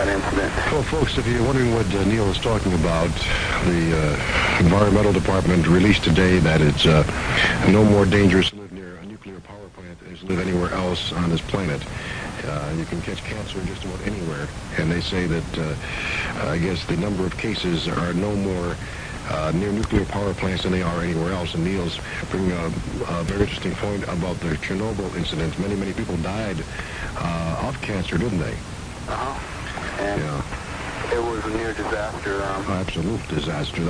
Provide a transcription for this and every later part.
that incident. Well, folks, if you're wondering what Neil is talking about, the Environmental Department released today that it's no more dangerous to live near a nuclear power plant as to live anywhere else on this planet. You can catch cancer just about anywhere, and they say that I guess the number of cases are no more near nuclear power plants than they are anywhere else. And Neil's bringing a very interesting point about the Chernobyl incident. Many people died of cancer, didn't they? And yeah. it was a near disaster. Absolute disaster.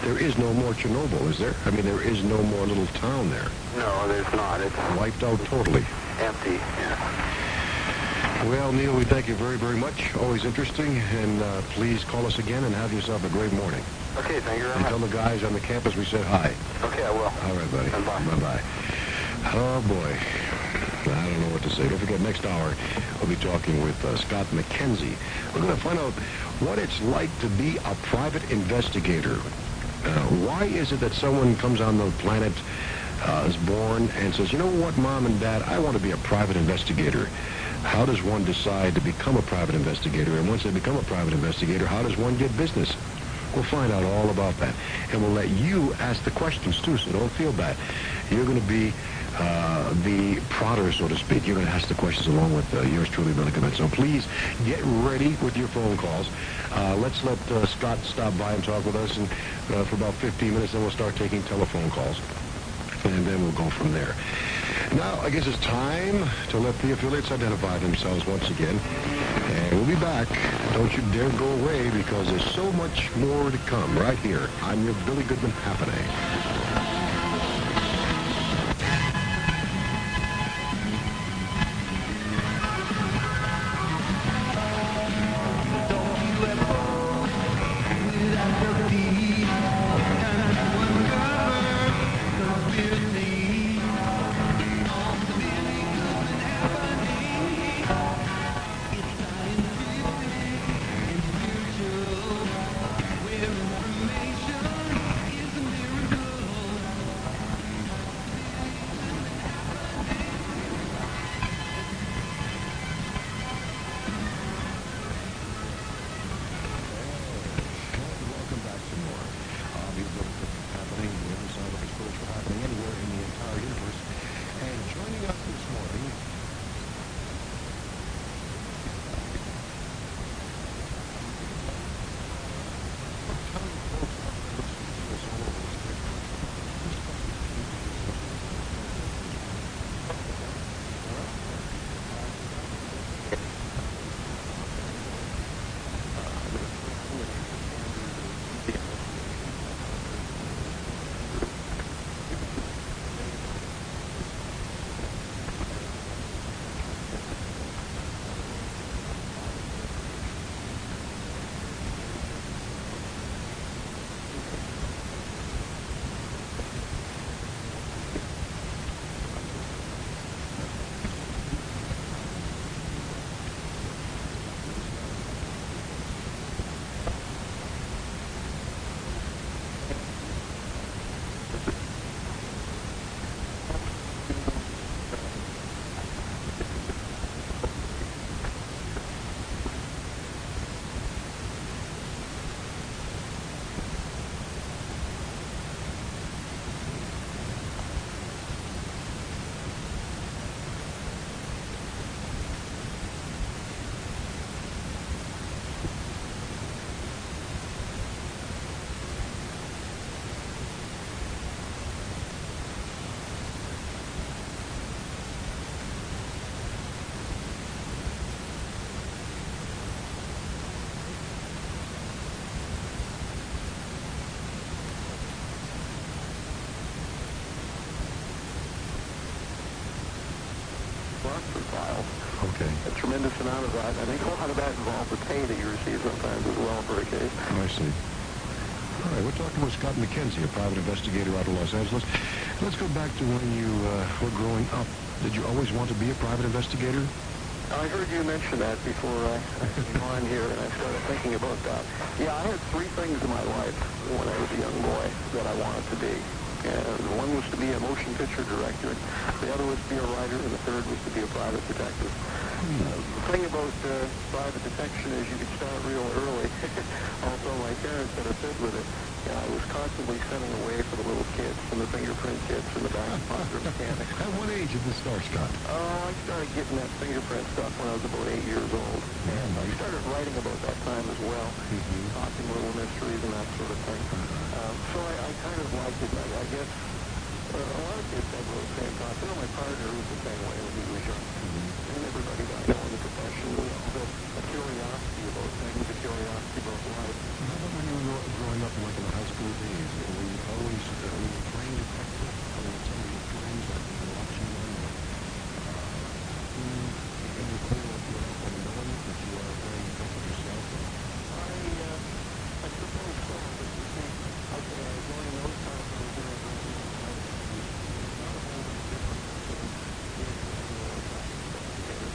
There is no more Chernobyl, is there? I mean, there is no more little town there. No, there's not. It's wiped out totally. empty. Yeah. Well, Neil, we thank you very, very much. Always interesting. And please call us again and have yourself a great morning. Okay, thank you very And much. tell the guys on the campus we said hi. Okay, I will. All right, buddy. Bye. Bye-bye. Oh, boy. I don't know what to say. Don't forget, next hour, we'll be talking with Scott McKenzie. We're going to find out what it's like to be a private investigator. Why is it that someone comes on the planet, is born, and says, you know what, Mom and Dad, I want to be a private investigator. How does one decide to become a private investigator? And once they become a private investigator, how does one get business? We'll find out all about that. And we'll let you ask the questions, too, so don't feel bad. You're going to be the prodder, so to speak. You're going to ask the questions along with yours truly, Billy Goodman. So please get ready with your phone calls. Let's let Scott stop by and talk with us and, for about 15 minutes, then we'll start taking telephone calls. And then we'll go from there. Now, I guess it's time to let the affiliates identify themselves once again. And we'll be back. Don't you dare go away, because there's so much more to come right here on your Billy Goodman Happening. Files. Okay. A tremendous amount of that. I think a lot of that involves the pay that you receive sometimes as well for a case. I see. All right, we're talking with Scott McKenzie, a private investigator out of Los Angeles. Let's go back to when you were growing up. Did you always want to be a private investigator? I heard you mention that before I came on here, and I started thinking about that. Yeah, I had three things in my life when I was a young boy that I wanted to be. And one was to be a motion picture director, the other was to be a writer, and the third was to be a private detective. The thing about private detection is you can start real early. Also, my parents had a fit with it. I was constantly sending away for the little kits and the fingerprint kits and the back pocket mechanics. At what age did this start, Scott? Oh, I started getting that fingerprint stuff when I was about 8 years old. And I started writing about that time as well, talking little mysteries and that sort of thing. So I kind of liked it. I guess a lot of kids have those same thoughts. You know, my partner was the same way when he was young. And everybody that I know in the profession was a curiosity about things, a curiosity about life. How about when you were growing up, like in the high school days, were you always playing detective? I mean, some of your friends that were watching you, in your career, if you were up and knowing that you are playing detective yourself? I suppose so, but you see, during those times when I was doing those things, not a whole lot different than being a regular investigator.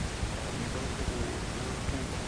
You basically observe people,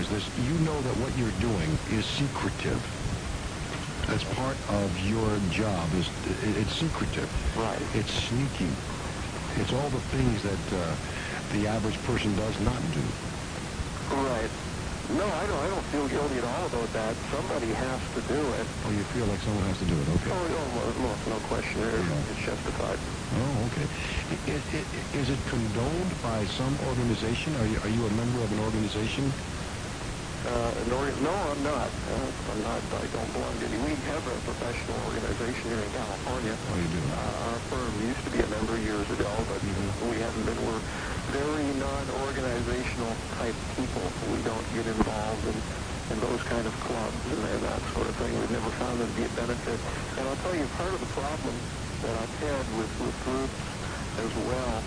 Is this, you know that what you're doing is secretive. That's part of your job. It's secretive. Right. It's sneaky. It's all the things that the average person does not do. Right. No, I don't feel guilty at all about that. Somebody has to do it. Oh, you feel like someone has to do it, okay. No question there. It's justified. Oh, okay. Is it condoned by some organization? Are you a member of an organization? No, I'm not. I don't belong to any. We have a professional organization here in California. Oh, you do? Our firm used to be a member years ago, but we haven't been. We're very non-organizational type people. We don't get involved in those kind of clubs and that sort of thing. We've never found it to be a benefit. And I'll tell you, part of the problem that I've had with groups as well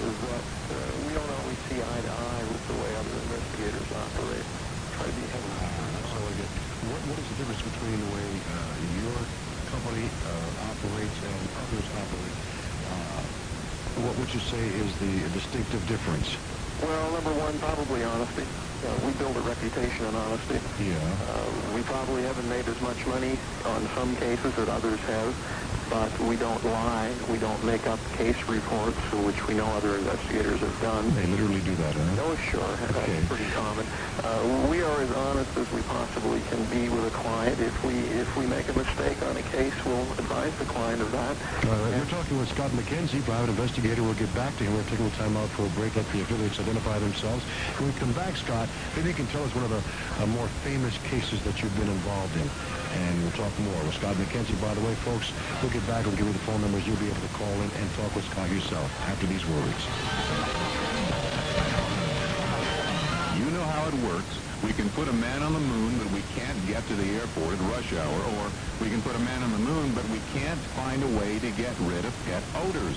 is that we don't always see eye to eye with the way other investigators operate. Try to be So what is the difference between the way your company operates and others operate? What would you say is the distinctive difference? Well, number one, probably honesty. We build a reputation on honesty. Yeah. We probably haven't made as much money on some cases as others have, but we don't lie. We don't make up case reports, which we know other investigators have done. They literally do that, huh? Oh, sure. Okay. That's pretty common. We are as honest as we possibly can be with a client. If we make a mistake on a case, we'll advise the client of that. We're talking with Scott McKenzie, private investigator. We'll get back to him. We're taking the time out for a break. Let the affiliates identify themselves. When we come back, Scott, maybe you can tell us one of the more famous cases that you've been involved in. And we'll talk more with Scott McKenzie. By the way, folks, we'll get back. We'll give you the phone numbers. You'll be able to call in and talk with Scott yourself after these words. You know how it works. We can put a man on the moon, but we can't get to the airport at rush hour. Or we can put a man on the moon, but we can't find a way to get rid of pet odors.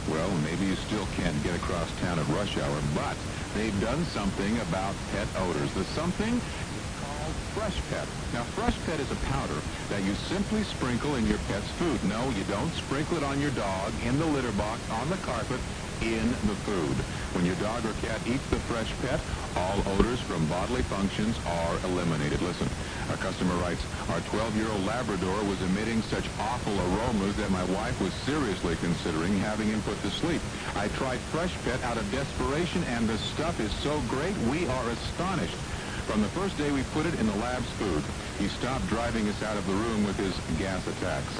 Well, maybe you still can't get across town at rush hour, but they've done something about pet odors. The something is called Fresh Pet. Now, Fresh Pet is a powder that you simply sprinkle in your pet's food. No, you don't sprinkle it on your dog, in the litter box, on the carpet, in the food. When your dog or cat eats the Fresh Pet, all odors from bodily functions are eliminated. Listen, our customer writes, our 12-year-old Labrador was emitting such awful aromas that my wife was seriously considering having him put to sleep. I tried Fresh Pet out of desperation, and the stuff is so great, we are astonished. From the first day we put it in the lab's food, he stopped driving us out of the room with his gas attacks.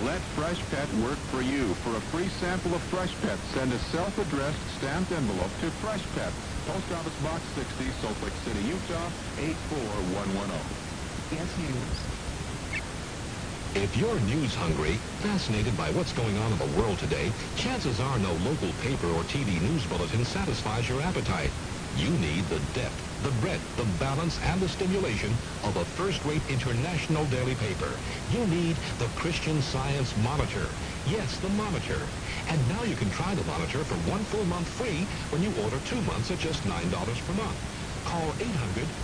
Let Fresh Pet work for you. For a free sample of Fresh Pet, send a self-addressed stamped envelope to Fresh Pet, Post Office Box 60, Salt Lake City, Utah, 84110. Yes, News. If you're news hungry, fascinated by what's going on in the world today, chances are no local paper or TV news bulletin satisfies your appetite. You need the depth, the breadth, the balance, and the stimulation of a first-rate international daily paper. You need the Christian Science Monitor. Yes, the Monitor. And now you can try the Monitor for 1 full month free when you order 2 months at just $9 per month. Call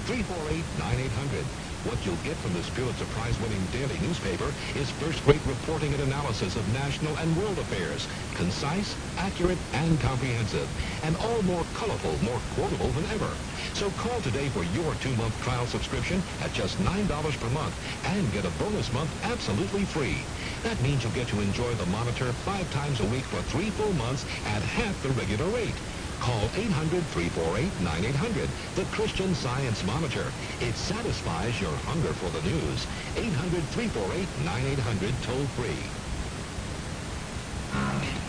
800-348-9800. What you'll get from this Pulitzer Prize-winning daily newspaper is first-rate reporting and analysis of national and world affairs, concise, accurate, and comprehensive, and all more colorful, more quotable than ever. So call today for your 2-month trial subscription at just $9 per month and get a bonus month absolutely free. That means you'll get to enjoy the Monitor 5 times a week for 3 full months at half the regular rate. Call 800-348-9800, the Christian Science Monitor. It satisfies your hunger for the news. 800-348-9800, toll-free.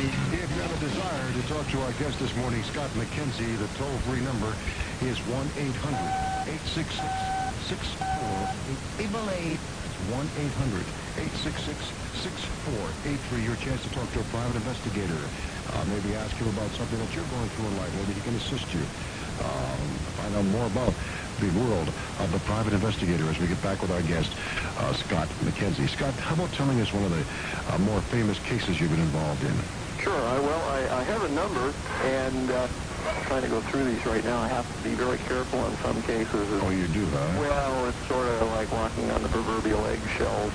If you have a desire to talk to our guest this morning, Scott McKenzie, the toll-free number is 1-800-866-6488. That's 1-800-866-6483. Your chance to talk to a private investigator. Maybe ask him about something that you're going through in life. Maybe he can assist you. Find out more about the world of the private investigator as we get back with our guest, Scott McKenzie. Scott, how about telling us one of the more famous cases you've been involved in? Sure. I have a number, and I'm trying to go through these right now. I have to be very careful in some cases. Oh, you do, huh? Well, it's sort of like walking on the proverbial eggshells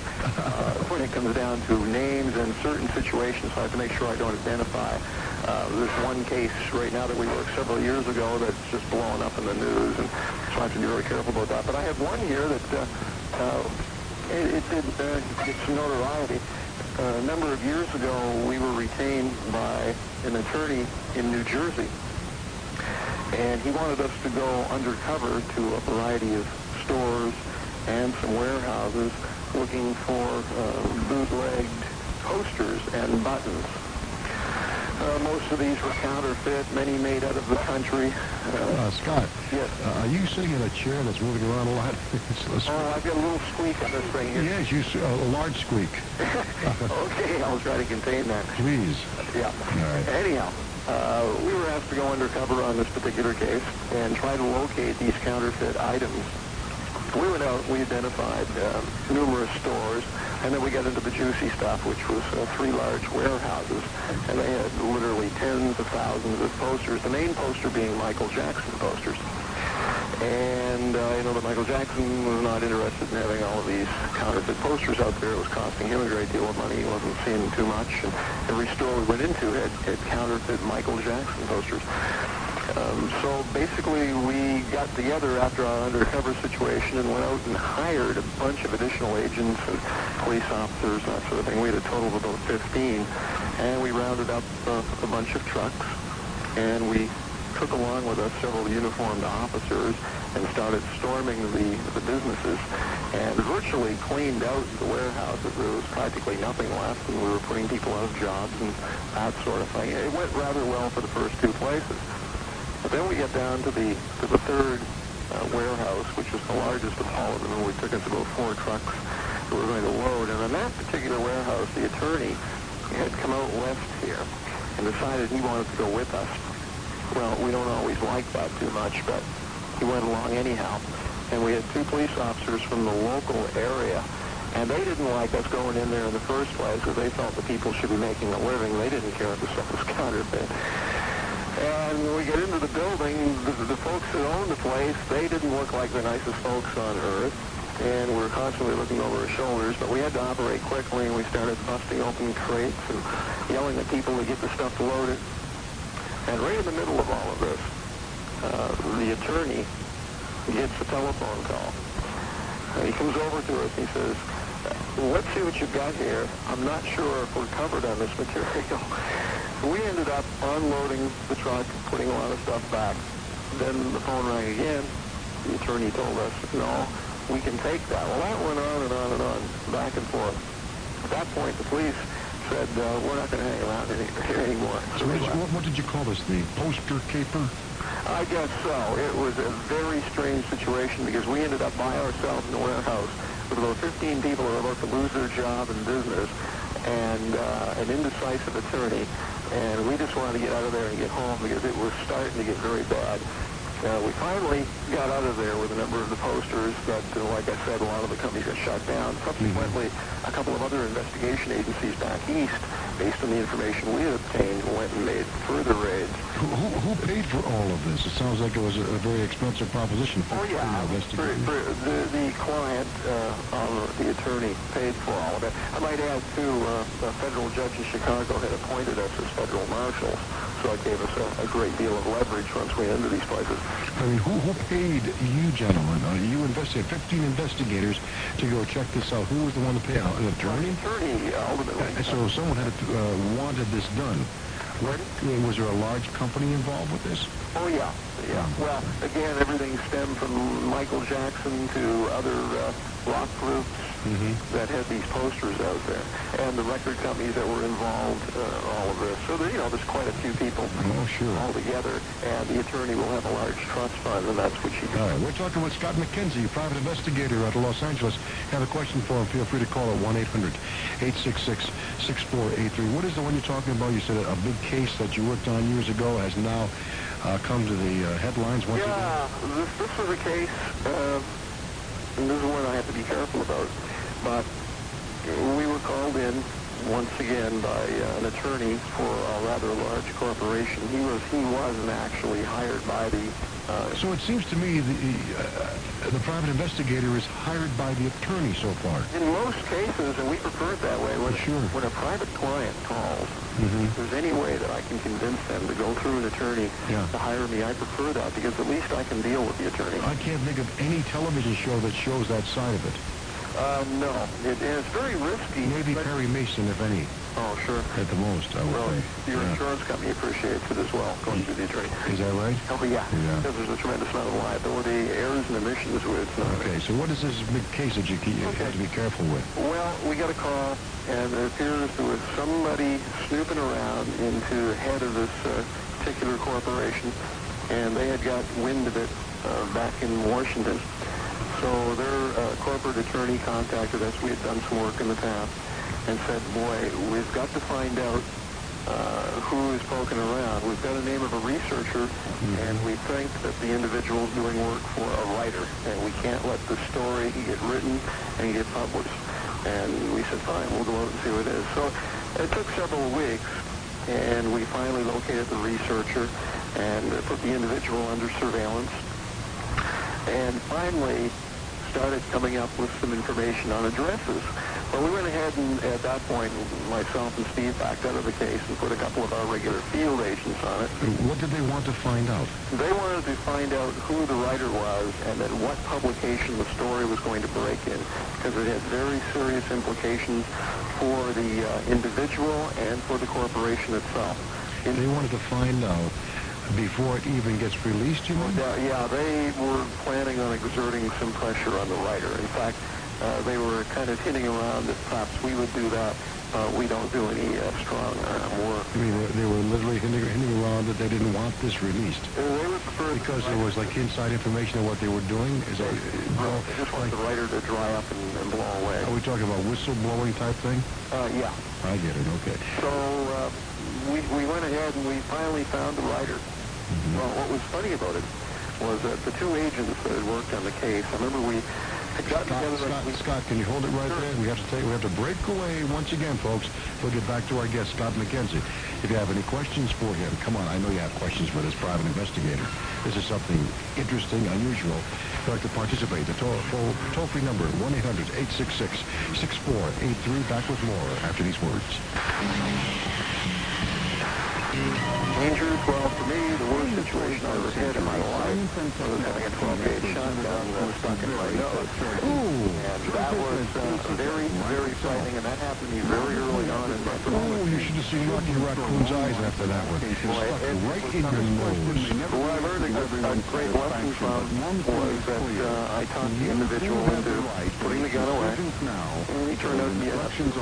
when it comes down to names and certain situations. So I have to make sure I don't identify. There's one case right now that we worked several years ago that's just blowing up in the news, and so I have to be very careful about that. But I have one here that it did get some notoriety. A number of years ago, we were retained by an attorney in New Jersey, and he wanted us to go undercover to a variety of stores and some warehouses looking for bootlegged posters and buttons. Most of these were counterfeit, many made out of the country. Scott, yes. Are you sitting in a chair that's moving around a lot? Oh, I've got a little squeak on this thing here. Yes, a large squeak. Okay, I'll try to contain that. Please. Yeah. All right. Anyhow, we were asked to go undercover on this particular case and try to locate these counterfeit items. We went out, we identified numerous stores, and then we got into the juicy stuff, which was 3 large warehouses, and they had literally tens of thousands of posters, the main poster being Michael Jackson posters. And you know that Michael Jackson was not interested in having all of these counterfeit posters out there. It was costing him a great deal of money. He wasn't seeing too much, and every store we went into had counterfeit Michael Jackson posters. So basically, we got together after our undercover situation and went out and hired a bunch of additional agents and police officers, that sort of thing. We had a total of about 15, and we rounded up a bunch of trucks, and we took along with us several uniformed officers and started storming the businesses and virtually cleaned out the warehouses. There was practically nothing left, and we were putting people out of jobs and that sort of thing. It went rather well for the first 2 places. But then we get down to the third warehouse, which was the largest of all of them, and we took us about 4 trucks that we were going to load. And in that particular warehouse, the attorney had come out west here and decided he wanted to go with us. Well, we don't always like that too much, but he went along anyhow. And we had 2 police officers from the local area, and they didn't like us going in there in the first place because they felt the people should be making a living. They didn't care if the stuff was counterfeit. And when we get into the building, the folks that owned the place, they didn't look like the nicest folks on earth. and we were constantly looking over our shoulders, but we had to operate quickly, and we started busting open crates and yelling at people to get the stuff loaded. And right in the middle of all of this, the attorney gets a telephone call. He comes over to us and he says, let's see what you've got here. I'm not sure if we're covered on this material. We ended up unloading the truck, putting a lot of stuff back. Then the phone rang again. The attorney told us, no, we can take that. Well, that went on and on and on, back and forth. At that point, the police said, we're not going to hang around here anymore. So what did you call this, the poster caper? I guess so. It was a very strange situation because we ended up by ourselves in the warehouse with about 15 people who were about to lose their job and business and an indecisive attorney. And we just wanted to get out of there and get home because it was starting to get very bad. We finally got out of there with a number of the posters, but like I said, a lot of the companies got shut down. Subsequently, a couple of other investigation agencies back east, based on the information we had obtained, went and made further raids. Who paid for all of this? It sounds like it was a very expensive proposition for the client, the attorney, paid for all of it. I might add, too, a federal judge in Chicago had appointed us as federal marshals, so it gave us a great deal of leverage once we went into these places. I mean, who paid you gentlemen? You investigated 15 investigators to go check this out. Who was the one to pay out? An attorney? Attorney, ultimately. So someone had wanted this done. Was there a large company involved with this? Oh, yeah. Well, again, everything stemmed from Michael Jackson to other rock groups that had these posters out there, and the record companies that were involved, all of this. So, there's quite a few people all together, and the attorney will have a large trust fund, and that's what she did. All right, we're talking with Scott McKenzie, private investigator out of Los Angeles. Have a question for him, feel free to call at 1-800-866-6483. What is the one you're talking about? You said a big case that you worked on years ago has now come to the headlines once again? Yeah, this was a case, and this is one I have to be careful about, but we were called in once again by an attorney for a rather large corporation. He wasn't actually hired by the... So it seems to me the private investigator is hired by the attorney so far. In most cases, and we prefer it that way, when a private client calls, if there's any way that I can convince them to go through an attorney to hire me, I prefer that because at least I can deal with the attorney. I can't think of any television show that shows that side of it. No. It's very risky. Maybe Perry Mason, if any. Oh, sure. At the most, I would think. Your insurance company appreciates it as well, going through the attorney. Is that right? Oh, yeah. Because there's a tremendous amount of liability, errors and omissions with it. Okay, so what is this big case that you have to be careful with? Well, we got a call, and it appears there was somebody snooping around into the head of this particular corporation, and they had got wind of it back in Washington. So their corporate attorney contacted us. We had done some work in the past and said, boy, we've got to find out who is poking around. We've got a name of a researcher, and we think that the individual is doing work for a writer, and we can't let the story get written and get published. And we said, fine, we'll go out and see what it is. So it took several weeks, and we finally located the researcher and put the individual under surveillance, and finally started coming up with some information on addresses. Well, we went ahead and at that point, myself and Steve backed out of the case and put a couple of our regular field agents on it. What did they want to find out? They wanted to find out who the writer was and then what publication the story was going to break in, because it had very serious implications for the individual and for the corporation itself. They wanted to find out before it even gets released, you mean? Yeah, they were planning on exerting some pressure on the writer. In fact, they were kind of hinting around that perhaps we would do that. We don't do any strong work. You mean they were literally hinting around that they didn't want this released? They would prefer... Because there was like inside information of what they were doing? Is that, they just want the writer to dry up and blow away. Are we talking about whistleblowing type thing? Yeah. I get it, okay. So we went ahead and we finally found the writer. Well, what was funny about it was that the two agents that had worked on the case, I remember we got together last week. Scott, can you hold it right there? We have to break away once again, folks. We'll get back to our guest, Scott McKenzie. If you have any questions for him, come on, I know you have questions for this private investigator. This is something interesting, unusual. If you'd like to participate, the toll-free number, 1-800-866-6483. Back with more after these words. Dangers, well, for me, the worst situation I ever had in my life was having a 12-gauge shotgun stuck in my nose. And that was very, very frightening, and that happened to me very early on in my career. Oh, you should have seen Rocky Raccoon's eyes after that one. Stuck right in your nose. What I learned a great lesson from was that I talked the individual into putting the gun away, and he turned out to be a nice person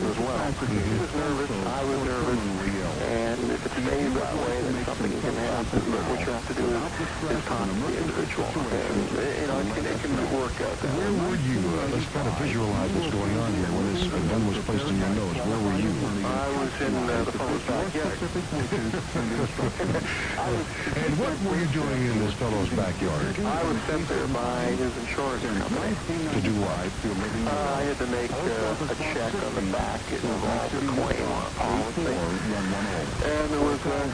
as well. He was nervous, I was nervous, and if it stays that way, then something can happen. But what you have to do is talk to the individual, and it can work out that way. Where were you? Let's try to visualize what's going on here. When this gun was placed in your nose, where were you? I was in the fellow's backyard. And what were you doing in this fellow's backyard? I was sent there by his insurance company. To do what? I had to make a check on the back. It involved a claim on a policy. And there was a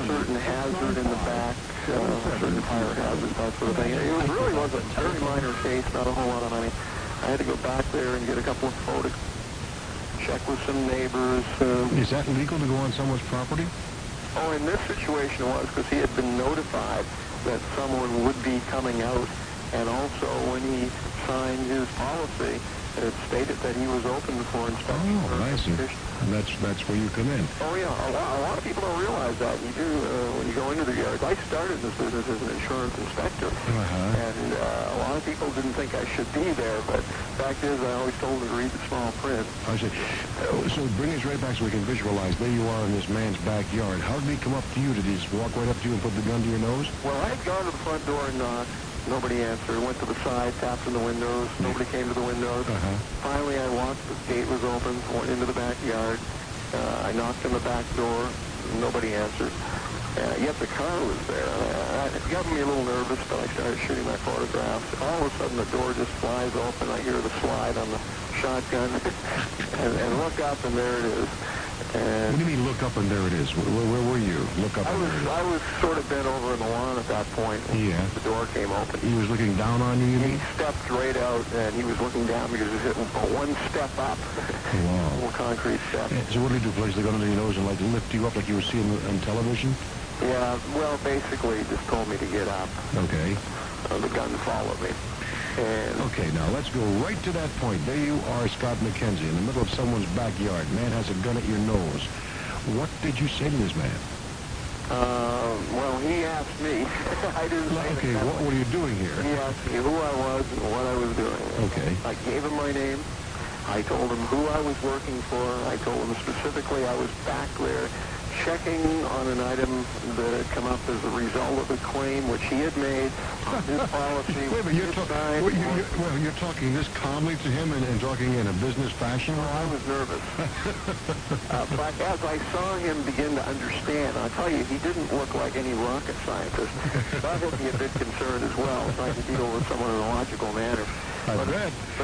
certain hazard in the back, a certain fire hazard, that sort of thing. It really was a very minor case, not a whole lot of money. I had to go back there and get a couple of photos, check with some neighbors. Is that legal to go on someone's property? Oh, in this situation it was because he had been notified that someone would be coming out, and also when he signed his policy, it stated that he was open for inspection. Oh, I see. And that's where you come in. Oh, yeah. A lot of people don't realize that. You do when you go into the yards. I started this business as an insurance inspector, and a lot of people didn't think I should be there, but the fact is I always told them to read the small print. I see. So bring us right back so we can visualize. There you are in this man's backyard. How did he come up to you? Did he just walk right up to you and put the gun to your nose? Well, I had gone to the front door and knocked. Nobody answered. Went to the side, tapped on the windows. Nobody came to the windows. Finally, I watched. The gate was open. Went into the backyard. I knocked on the back door. Nobody answered. Yet the car was there. It got me a little nervous, but I started shooting my photographs. All of a sudden, the door just flies open. I hear the slide on the shotgun, and look up, and there it is. What do you mean, look up and there it is? Where were you? Look up and there it is. I was sort of bent over in the lawn at that point. Yeah. The door came open. He was looking down on you, you He mean? stepped right out, and he was looking down because he was hitting one step up. Wow. Little concrete step. So what did he do? Place the gun under your nose and like lift you up like you were seeing on television? Yeah, well, basically, he just told me to get up. Okay. The gun followed me. And okay, now let's go right to that point. There you are, Scott McKenzie, in the middle of someone's backyard. Man has a gun at your nose. What did you say to this man? well, he asked me. I didn't say okay, what were you doing here? He asked me who I was and what I was doing. Okay. I gave him my name. I told him who I was working for. I told him specifically I was back there checking on an item that had come up as a result of a claim which he had made on his policy. Wait a minute, you're talking this calmly to him and talking in a business fashion? Well, I was nervous. But as I saw him begin to understand, I'll tell you, he didn't look like any rocket scientist. That had me a bit concerned as well, trying to deal with someone in a logical manner. But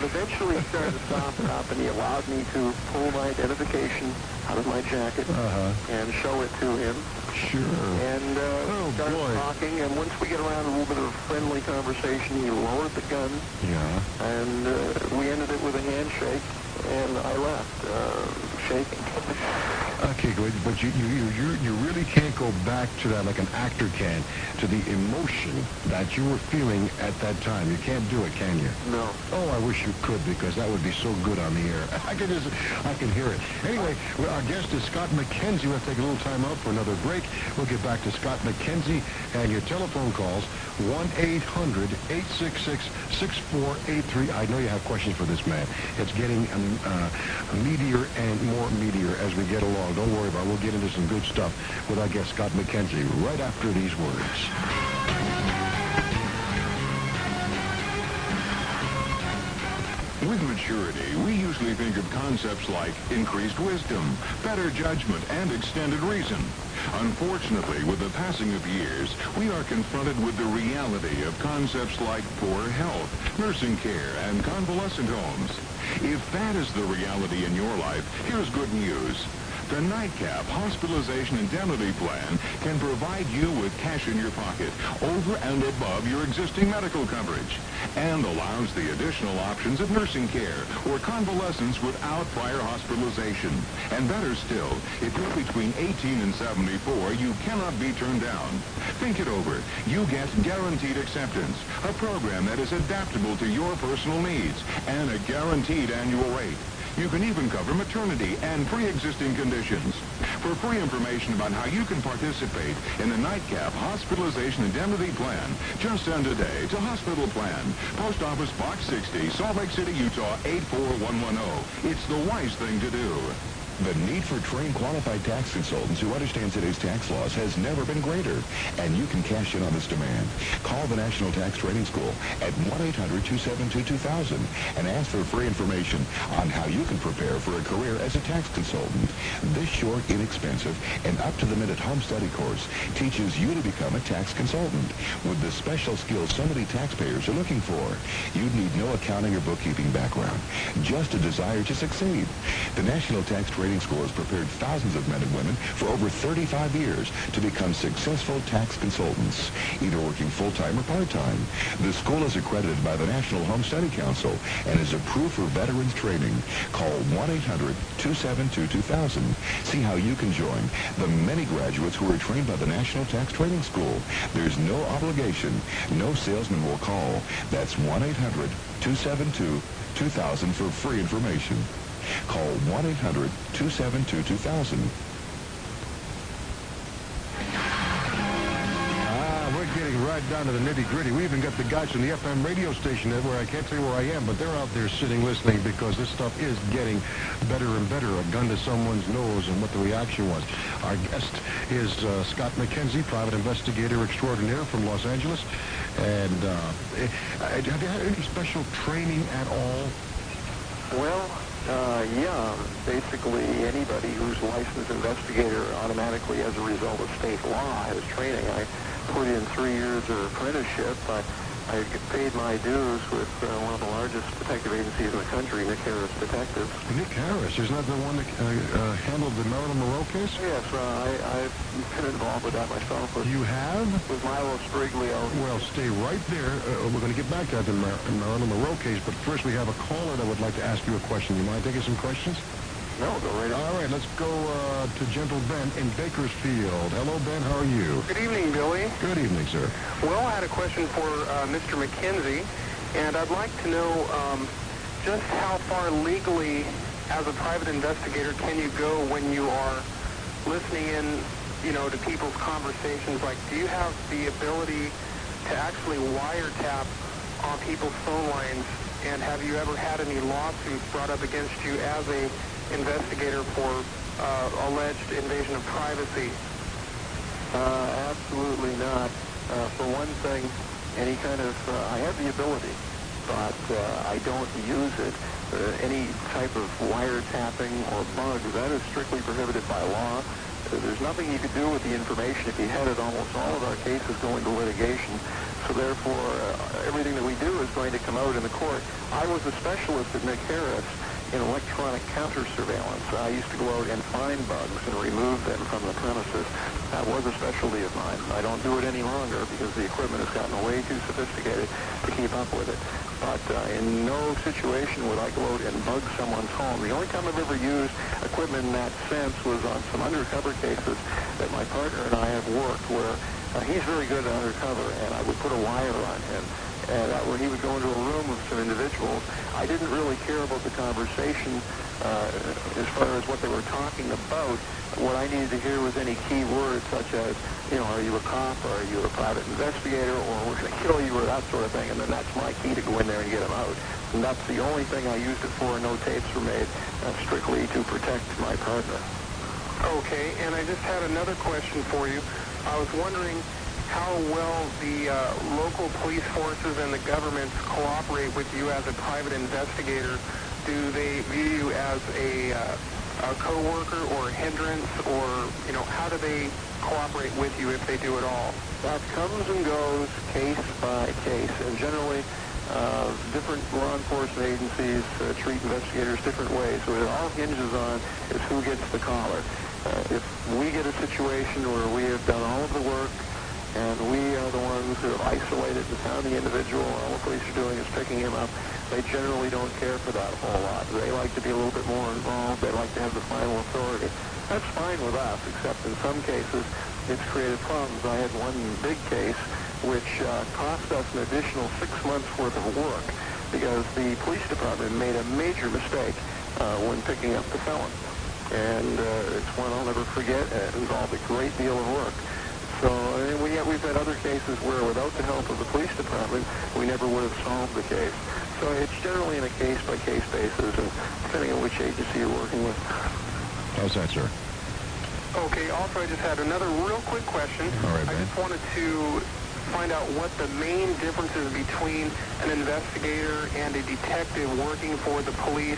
eventually he started to soften up, and he allowed me to pull my identification out of my jacket and show it to him. Sure. And started talking, and once we get around a little bit of a friendly conversation, he lowered the gun. Yeah. And we ended it with a handshake, and I left, shaking. Okay, good. But you really can't go back to that like an actor can, to the emotion that you were feeling at that time. You can't do it, can you? No. Oh, I wish you could, because that would be so good on the air. I can hear it. Anyway, our guest is Scott McKenzie. We'll take a little time out for another break. We'll get back to Scott McKenzie and your telephone calls, 1-800-866-6483. I know you have questions for this man. It's getting meatier and more meatier as we get along. Don't worry about it. We'll get into some good stuff with our guest, Scott McKenzie, right after these words. With maturity, we usually think of concepts like increased wisdom, better judgment, and extended reason. Unfortunately, with the passing of years, we are confronted with the reality of concepts like poor health, nursing care, and convalescent homes. If that is the reality in your life, here's good news. The Nightcap Hospitalization Indemnity Plan can provide you with cash in your pocket over and above your existing medical coverage and allows the additional options of nursing care or convalescence without prior hospitalization. And better still, if you're between 18 and 74, you cannot be turned down. Think it over. You get guaranteed acceptance, a program that is adaptable to your personal needs, and a guaranteed annual rate. You can even cover maternity and pre-existing conditions. For free information about how you can participate in the Nightcap Hospitalization Indemnity Plan, just send today to Hospital Plan, Post Office Box 60, Salt Lake City, Utah 84110. It's the wise thing to do. The need for trained qualified tax consultants who understand today's tax laws has never been greater, and you can cash in on this demand. Call the National Tax Training School at 1-800-272-2000 and ask for free information on how you can prepare for a career as a tax consultant. This short, inexpensive, and up-to-the-minute home study course teaches you to become a tax consultant with the special skills so many taxpayers are looking for. You need no accounting or bookkeeping background, just a desire to succeed. The National Tax Training School has prepared thousands of men and women for over 35 years to become successful tax consultants, either working full-time or part-time. The school is accredited by the National Home Study Council and is approved for veterans training. Call 1-800-272-2000. See how you can join the many graduates who are trained by the National Tax Training School. There's no obligation. No salesman will call. That's 1-800-272-2000 for free information. Call 1-800-272-2000. We're getting right down to the nitty-gritty. We even got the guys from the FM radio station where I can't tell you where I am, but they're out there sitting listening because this stuff is getting better and better. A gun to someone's nose and what the reaction was. Our guest is Scott McKenzie, private investigator extraordinaire from Los Angeles. And have you had any special training at all? Well, yeah, basically anybody who's a licensed investigator automatically, as a result of state law, has training. I put in 3 years of apprenticeship. I paid my dues with one of the largest detective agencies in the country, Nick Harris Detectives. Nick Harris, isn't that the one that handled the Marilyn Monroe case? Yes, I've been involved with that myself. You have? With Milo Spriglio. Well, stay right there. We're going to get back to the Marilyn Monroe case, but first we have a caller that would like to ask you a question. You mind taking some questions? No, go right ahead. All right, let's go to Gentle Ben in Bakersfield. Hello, Ben. How are you? Good evening, Billy. Good evening, sir. Well, I had a question for Mr. McKenzie, and I'd like to know just how far legally, as a private investigator, can you go when you are listening in, to people's conversations? Like, do you have the ability to actually wiretap on people's phone lines? And have you ever had any lawsuits brought up against you as a investigator for alleged invasion of privacy? Absolutely not. For one thing, any kind of, I have the ability, but I don't use it. Any type of wiretapping or bug, that is strictly prohibited by law. There's nothing you could do with the information if you had it. Almost all of our cases go into litigation. So therefore, everything that we do is going to come out in the court. I was a specialist at Nick Harris in electronic counter surveillance. I used to go out and find bugs and remove them from the premises. That was a specialty of mine. I don't do it any longer because the equipment has gotten way too sophisticated to keep up with it. But in no situation would I go out and bug someone's home. The only time I've ever used equipment in that sense was on some undercover cases that my partner and I have worked where he's very good at undercover, and I would put a wire on him. And when he would go into a room with some individuals, I didn't really care about the conversation as far as what they were talking about. What I needed to hear was any key words such as, are you a cop, or are you a private investigator, or we're going to kill you, or that sort of thing. And then that's my key to go in there and get them out. And that's the only thing I used it for. No tapes were made, strictly to protect my partner. Okay, and I just had another question for you. I was wondering how well the local police forces and the governments cooperate with you as a private investigator. Do they view you as a co-worker or a hindrance, or, you know, how do they cooperate with you if they do at all? That comes and goes case by case, and generally different law enforcement agencies treat investigators different ways. So what it all hinges on is who gets the caller. If we get a situation where we have done all of the work and we are the ones who have isolated and found the individual, all the police are doing is picking him up, they generally don't care for that a whole lot. They like to be a little bit more involved. They like to have the final authority. That's fine with us, except in some cases it's created problems. I had one big case which cost us an additional 6 months worth of work because the police department made a major mistake when picking up the felon. And it's one I'll never forget. It involved a great deal of work. So, and we've had other cases where without the help of the police department, we never would have solved the case. So it's generally in a case-by-case basis, and depending on which agency you're working with. How's that, sir? Okay, also I just had another real quick question. All right, I man. just wanted to find out what the main differences between an investigator and a detective working for the police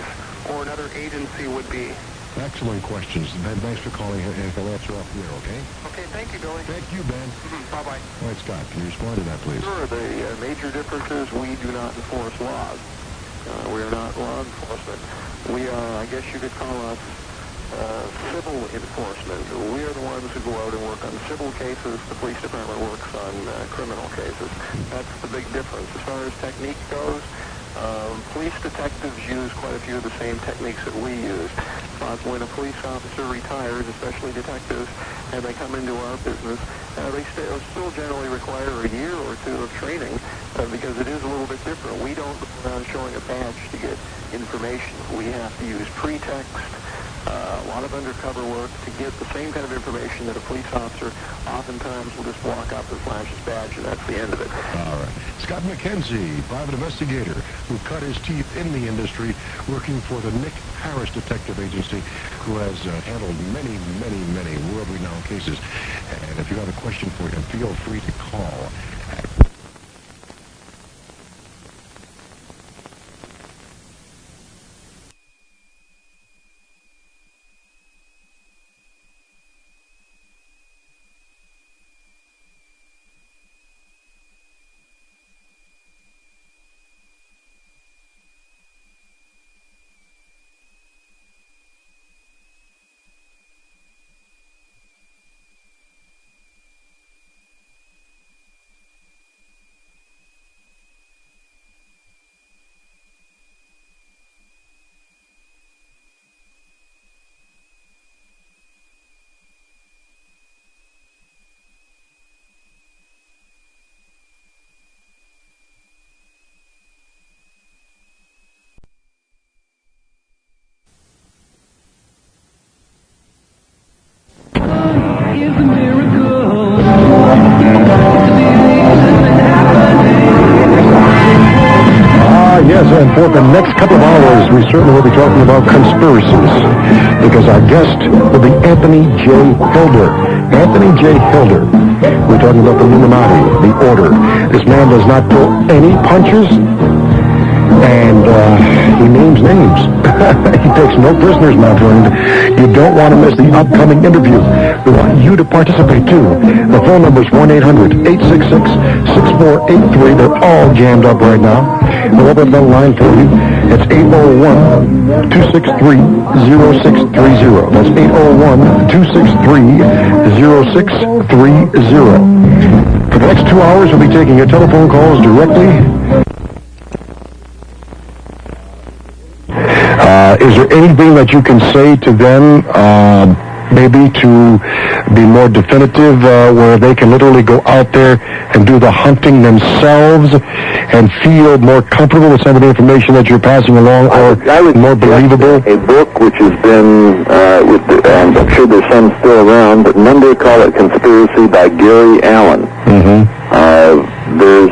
or another agency would be. Excellent questions. Ben, thanks for calling, and we'll answer off the air, okay? Okay, thank you, Billy. Thank you, Ben. Bye-bye. All right, Scott, can you respond to that, please? Sure. The major difference is we do not enforce laws. We are not law enforcement. We are, I guess you could call us civil enforcement. We are the ones who go out and work on civil cases. The police department works on criminal cases. That's the big difference. As far as technique goes, police detectives use quite a few of the same techniques that we use. But when a police officer retires, especially detectives, and they come into our business, they still generally require a year or two of training because it is a little bit different. We don't go around showing a badge to get information. We have to use pretext, a lot of undercover work to get the same kind of information that a police officer oftentimes will just walk up and flash his badge, and that's the end of it. All right. Scott McKenzie, private investigator who cut his teeth in the industry, working for the Nick Harris Detective Agency, who has handled many, many, many world-renowned cases. And if you have a question for him, feel free to call. Yes, and for the next couple of hours, we certainly will be talking about conspiracies, because our guest will be Anthony J. Hilder. Anthony J. Hilder. We're talking about the Illuminati, the Order. This man does not pull any punches, and he names names. He takes no prisoners, my friend. You don't want to miss the upcoming interview. We want you to participate, too. The phone number is 1-800-866-6483. They're all jammed up right now. We'll open the line for you. It's 801-263-0630. That's 801-263-0630. For the next 2 hours, we'll be taking your telephone calls directly. Is there anything that you can say to them, maybe to be more definitive, where they can literally go out there and do the hunting themselves and feel more comfortable with some of the information that you're passing along, or I would more believable? A book which has been, and I'm sure there's some still around, but Monday Call It Conspiracy by Gary Allen. There's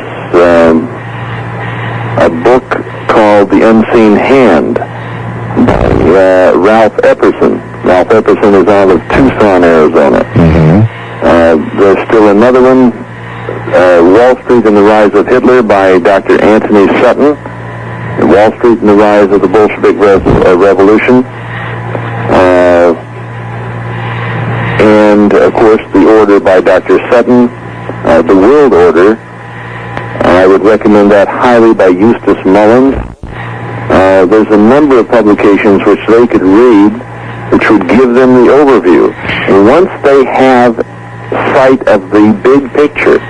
a book called The Unseen Hand by Ralph Epperson. Ralph Epperson is out of Tucson, Arizona. There's still another one Wall Street and the Rise of Hitler by Dr. Anthony Sutton. Wall Street and the Rise of the Bolshevik Revolution. And, of course, The Order by Dr. Sutton. The World Order, I would recommend that highly, by Eustace Mullins. There's a number of publications which they could read, which would give them the overview. And once they have sight of the big picture,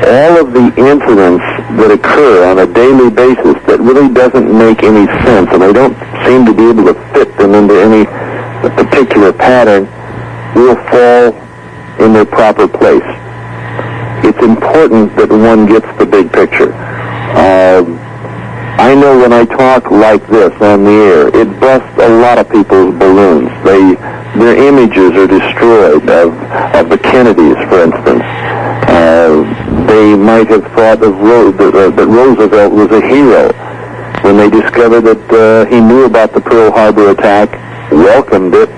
all of the incidents that occur on a daily basis that really doesn't make any sense, and they don't seem to be able to fit them into any particular pattern, will fall in their proper place. It's important that one gets the big picture. I know when I talk like this on the air, it busts a lot of people's balloons. Their images are destroyed of the Kennedys, for instance. They might have thought of that Roosevelt was a hero when they discovered that he knew about the Pearl Harbor attack, welcomed it,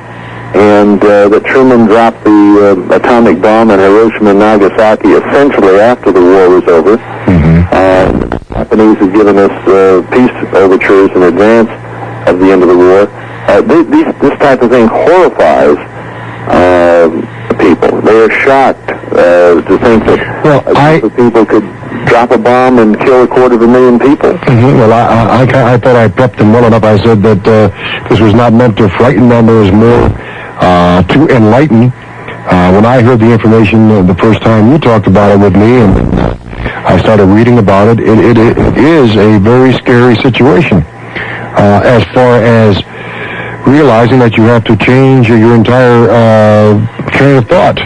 and that Truman dropped the atomic bomb in Hiroshima and Nagasaki essentially after the war was over. The Japanese had given us peace overtures in advance of the end of the war. This type of thing horrifies people. They are shocked to think that people could drop a bomb and kill 250,000 people. Well, I thought I prepped them well enough. I said that this was not meant to frighten them. It was more to enlighten. When I heard the information the first time you talked about it with me, and I started reading about it, it is a very scary situation as far as realizing that you have to change your entire train of thought.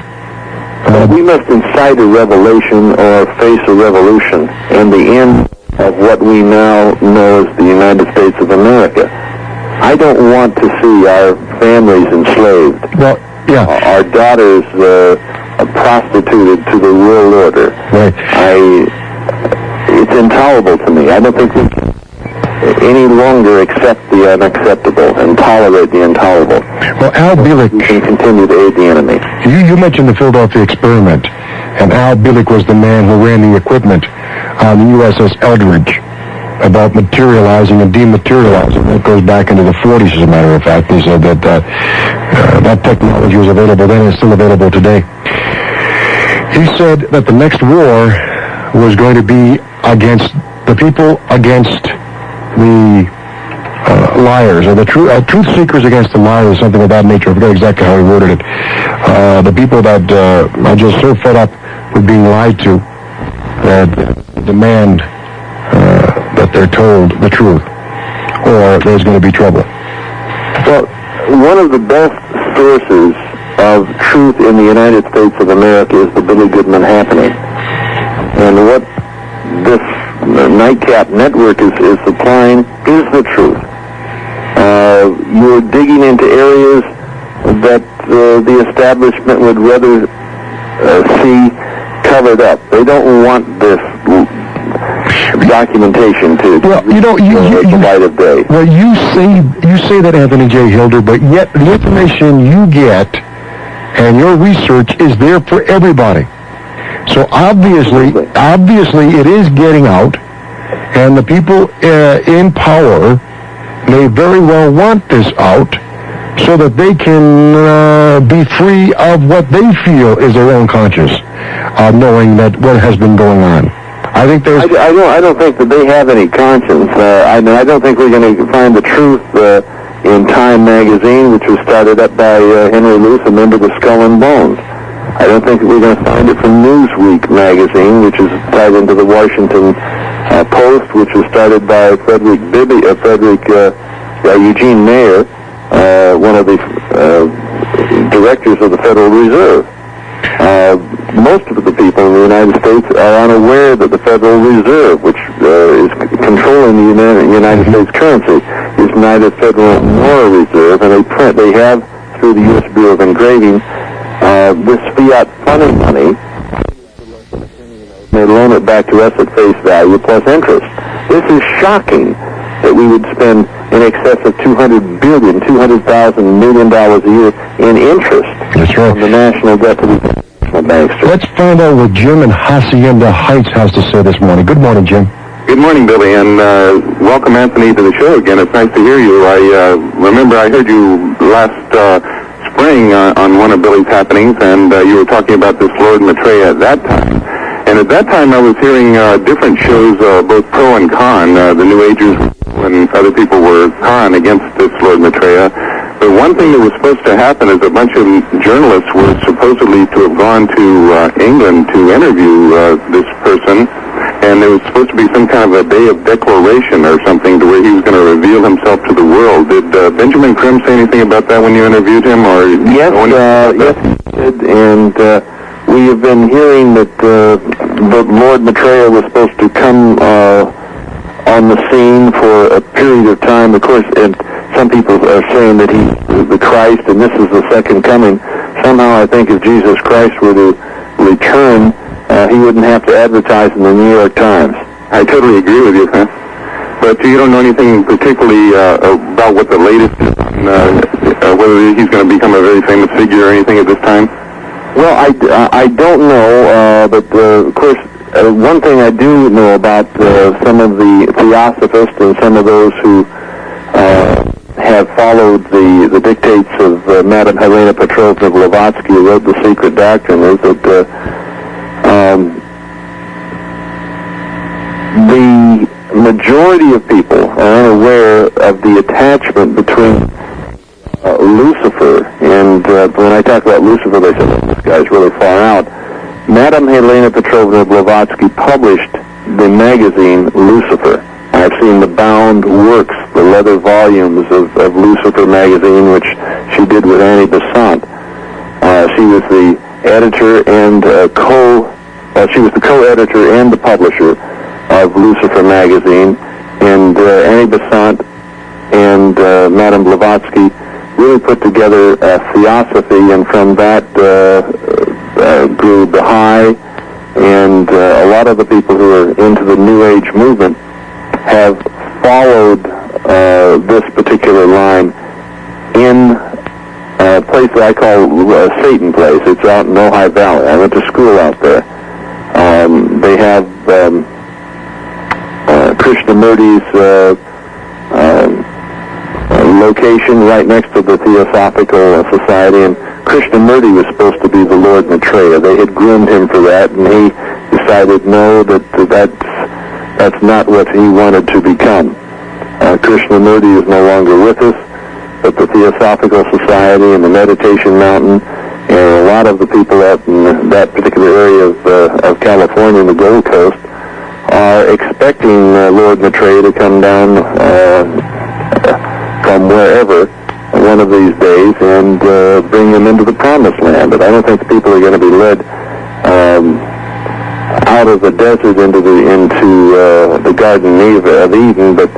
We must incite a revelation or face a revolution, and the end of what we now know as the United States of America. I don't want to see our families enslaved. Well, yeah. Our daughters prostituted to the world order. Right. It's intolerable to me. I don't think we can any longer accept the unacceptable and tolerate the intolerable. Well, Al Bielek... We can continue to aid the enemy. You mentioned the Philadelphia experiment, and Al Bielek was the man who ran the equipment on the USS Eldridge about materializing and dematerializing. That goes back into the 40s, as a matter of fact. He said that that technology was available then and is still available today. He said that the next war was going to be against the people, against the liars, or the truth seekers against the liars, something of that nature. I forget exactly how he worded it. The people that are just so fed up with being lied to that demand that they're told the truth, or there's going to be trouble. Well, one of the best sources of truth in the United States of America is the Billy Goodman happening. And what this nightcap network is supplying is the truth. You're digging into areas that the establishment would rather see covered up. They don't want this documentation to the light of day. Well, you say that, Anthony J. Hilder, but yet the information you get and your research is there for everybody. So obviously it is getting out, and the people in power may very well want this out so that they can be free of what they feel is their own conscience, knowing that what has been going on. I think there's... I don't think that they have any conscience. I don't think we're going to find the truth in Time magazine, which was started up by Henry Luce, a member of the Skull and Bones. I don't think we're going to find it from Newsweek magazine, which is tied into the Washington Post, which was started by Eugene Mayer, one of the directors of the Federal Reserve. Most of the people in the United States are unaware that the Federal Reserve, which is controlling the United States currency, is neither federal nor a reserve, and they have, through the U.S. Bureau of Engraving, this fiat funding money. They loan it back to us at face value plus interest. This is shocking that we would spend in excess of $200,000 million a year in interest. That's right. From the national debt to the national a bankster. Let's find out what Jim in Hacienda Heights has to say this morning. Good morning, Jim. Good morning, Billy, and welcome, Anthony, to the show again. It's nice to hear you. I remember I heard you last spring on one of Billy's happenings, and you were talking about this Lord Maitreya at that time. And at that time, I was hearing different shows, both pro and con. The New Agers and other people were con against this Lord Maitreya. But one thing that was supposed to happen is a bunch of journalists were supposedly to have gone to England to interview this person, and there was supposed to be some kind of a day of declaration or something to where he was going to reveal himself to the world. Did Benjamin Krim say anything about that when you interviewed him? Or yes, yes, he did, and we have been hearing that Lord Maitreya was supposed to come on the scene for a period of time. Of course, and some people are saying that he's the Christ and this is the second coming. Somehow I think if Jesus Christ were to return, he wouldn't have to advertise in the New York Times. I totally agree with you, huh? But you don't know anything particularly about what the latest is on whether he's going to become a very famous figure or anything at this time? Well, I don't know, but of course, one thing I do know about some of the theosophists and some of those who have followed the dictates of Madame Helena Petrovna Blavatsky, who wrote The Secret Doctrine, is that the majority of people are unaware of the attachment between Lucifer, and when I talk about Lucifer, they say, well, this guy's really far out. Madame Helena Petrovna Blavatsky published the magazine Lucifer. I've seen the bound works, the leather volumes of Lucifer magazine, which she did with Annie Besant. She was the editor and she was the co-editor and the publisher of Lucifer magazine, and Annie Besant and Madame Blavatsky really put together a theosophy, and from that grew Baha'i, and a lot of the people who are into the New Age movement have followed this particular line in a place that I call Satan Place. It's out in Ojai Valley. I went to school out there. They have Krishnamurti's location right next to the Theosophical Society, and Krishnamurti was supposed to be the Lord Maitreya. They had groomed him for that, and he decided no, that's not what he wanted to become. Krishnamurti is no longer with us, but the Theosophical Society and the Meditation Mountain and a lot of the people out in that particular area of California, the Gold Coast, are expecting Lord Maitreya to come down from wherever one of these days and bring them into the Promised Land. But I don't think people are going to be led out of the desert into the Garden of Eden, but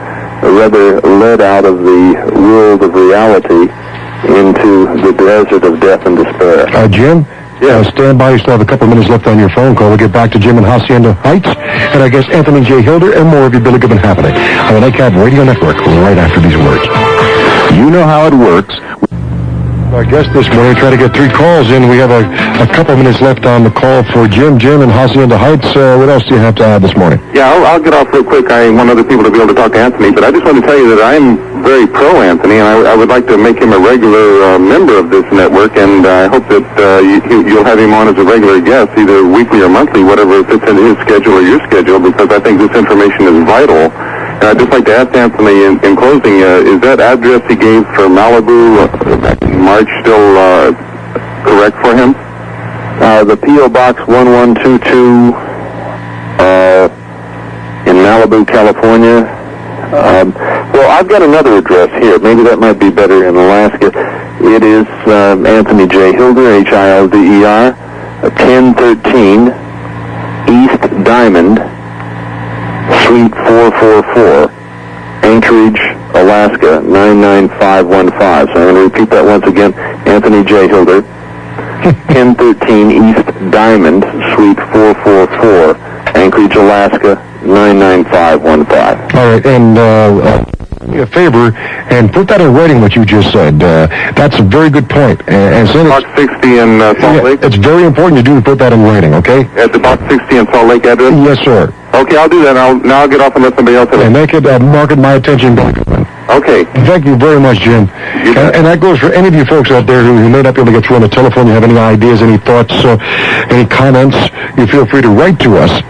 rather led out of the world of reality into the desert of death and despair. Jim? Yeah, stand by. You still have a couple minutes left on your phone call. We'll get back to Jim in Hacienda Heights, and I guess Anthony J. Hilder, and more of your Billy Goodman happening on the Nightcap Radio Network right after these words. You know how it works. Our guest this morning, trying to get 3 calls in. We have a couple minutes left on the call for Jim. Jim in Hacienda Heights, what else do you have to add this morning? Yeah, I'll get off real quick. I want other people to be able to talk to Anthony, but I just want to tell you that I'm very pro-Anthony, and I would like to make him a regular member of this network, and I hope that you'll have him on as a regular guest, either weekly or monthly, whatever fits into his schedule or your schedule, because I think this information is vital. And I'd just like to ask Anthony, in closing, is that address he gave for Malibu back in March still correct for him? The P.O. Box 1122 in Malibu, California. Well, I've got another address here. Maybe that might be better in Alaska. It is Anthony J. Hilder, Hilder, 1013 East Diamond, Suite 444, Anchorage, Alaska, 99515. So I'm going to repeat that once again. Anthony J. Hilder, 1013 East Diamond, Suite 444, Anchorage, Alaska, 99515. All right, and me a favor and put that in writing what you just said. That's a very good point. And send Box 60 in Salt Lake? It's very important you do put that in writing, okay? At the Box 60 in Salt Lake address? Yes, sir. Okay, I'll do that. Now I'll get off and let somebody else have it. And make it mark it my attention, Goodman. Okay. Thank you very much, Jim. And that goes for any of you folks out there who may not be able to get through on the telephone. You have any ideas, any thoughts, any comments, you feel free to write to us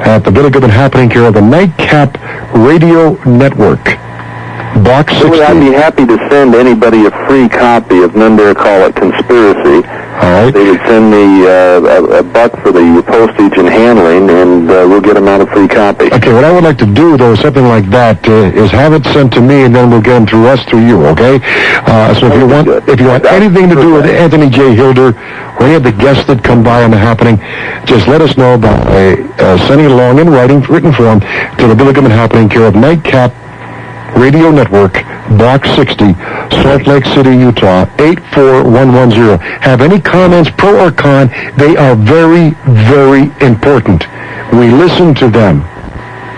at the Billy Goodman Happening Care of the Nightcap Radio Network. Box 60. I'd be happy to send anybody a free copy of None Dare Call It Conspiracy. All right. They would send me a buck for the postage and handling, and we'll get them out a free copy. Okay, what I would like to do, though, something like that, is have it sent to me, and then we'll get them through us, through you, okay? So if you want anything to do with Anthony J. Hilder or any of the guests that come by on the happening, just let us know by sending it along in written form to the Billy Goodman Happening Care of Nightcap Radio Network, Box 60, Salt Lake City, Utah, 84110. Have any comments, pro or con? They are very, very important. We listen to them.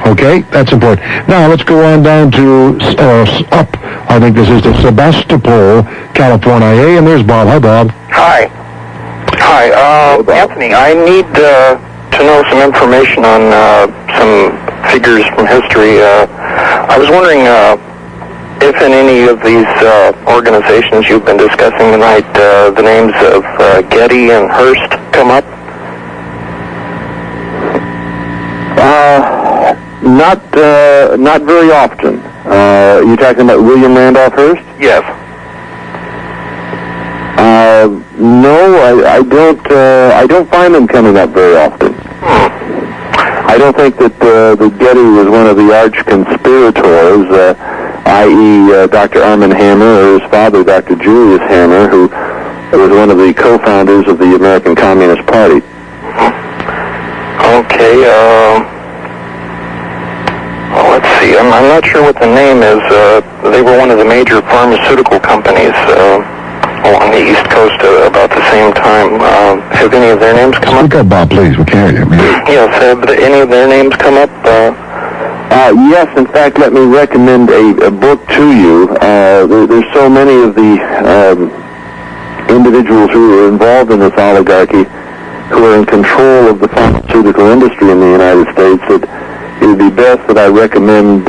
Okay? That's important. Now, let's go on down to, I think this is to Sebastopol, California. Hey, and there's Bob. Hi, Bob. Hi. Anthony, I need to know some information on some figures from history. I was wondering if in any of these organizations you've been discussing tonight, the names of Getty and Hearst come up? Not very often. You talking about William Randolph Hearst? Yes. No, I don't find them coming up very often. I don't think that Getty was one of the arch conspirators, i.e. Dr. Armand Hammer or his father, Dr. Julius Hammer, who was one of the co-founders of the American Communist Party. Okay, let's see. I'm not sure what the name is. They were one of the major pharmaceutical companies along the East Coast about the same time. Have any of their names come up? Speak up, Bob, please. We can't hear you. Yes, have any of their names come up? Yes, in fact, let me recommend a book to you. There's so many of the individuals who are involved in this oligarchy who are in control of the pharmaceutical industry in the United States that it would be best that I recommend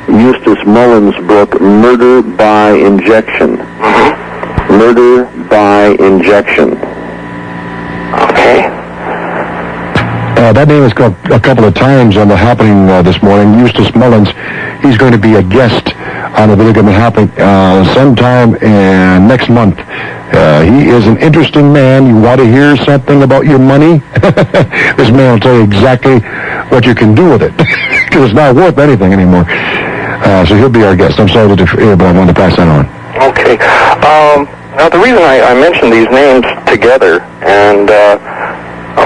Eustace Mullins' book, Murder by Injection. Murder by Injection. Okay. That name has come a couple of times on the happening this morning. Eustace Mullins, he's going to be a guest on the Billy Goodman Happening sometime next month. He is an interesting man. You want to hear something about your money? This man will tell you exactly what you can do with it, because it's not worth anything anymore. So he'll be our guest. I'm sorry to interfere, but I wanted to pass that on. Okay. Now, the reason I mentioned these names together, and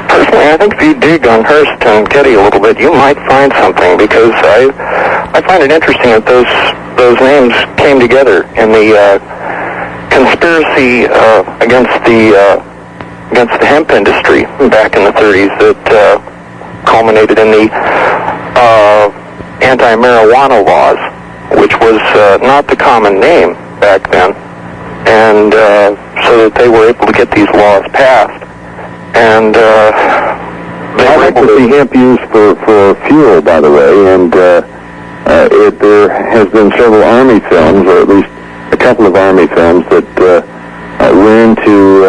personally, I think if you dig on Hearst and Getty a little bit, you might find something, because I find it interesting that those names came together in the conspiracy against the hemp industry back in the 30s that culminated in the anti-marijuana laws, which was not the common name back then, and so that they were able to get these laws passed, and they I were like able to see hemp used for fuel, by the way, and there has been several Army films, or at least a couple of Army films, that were into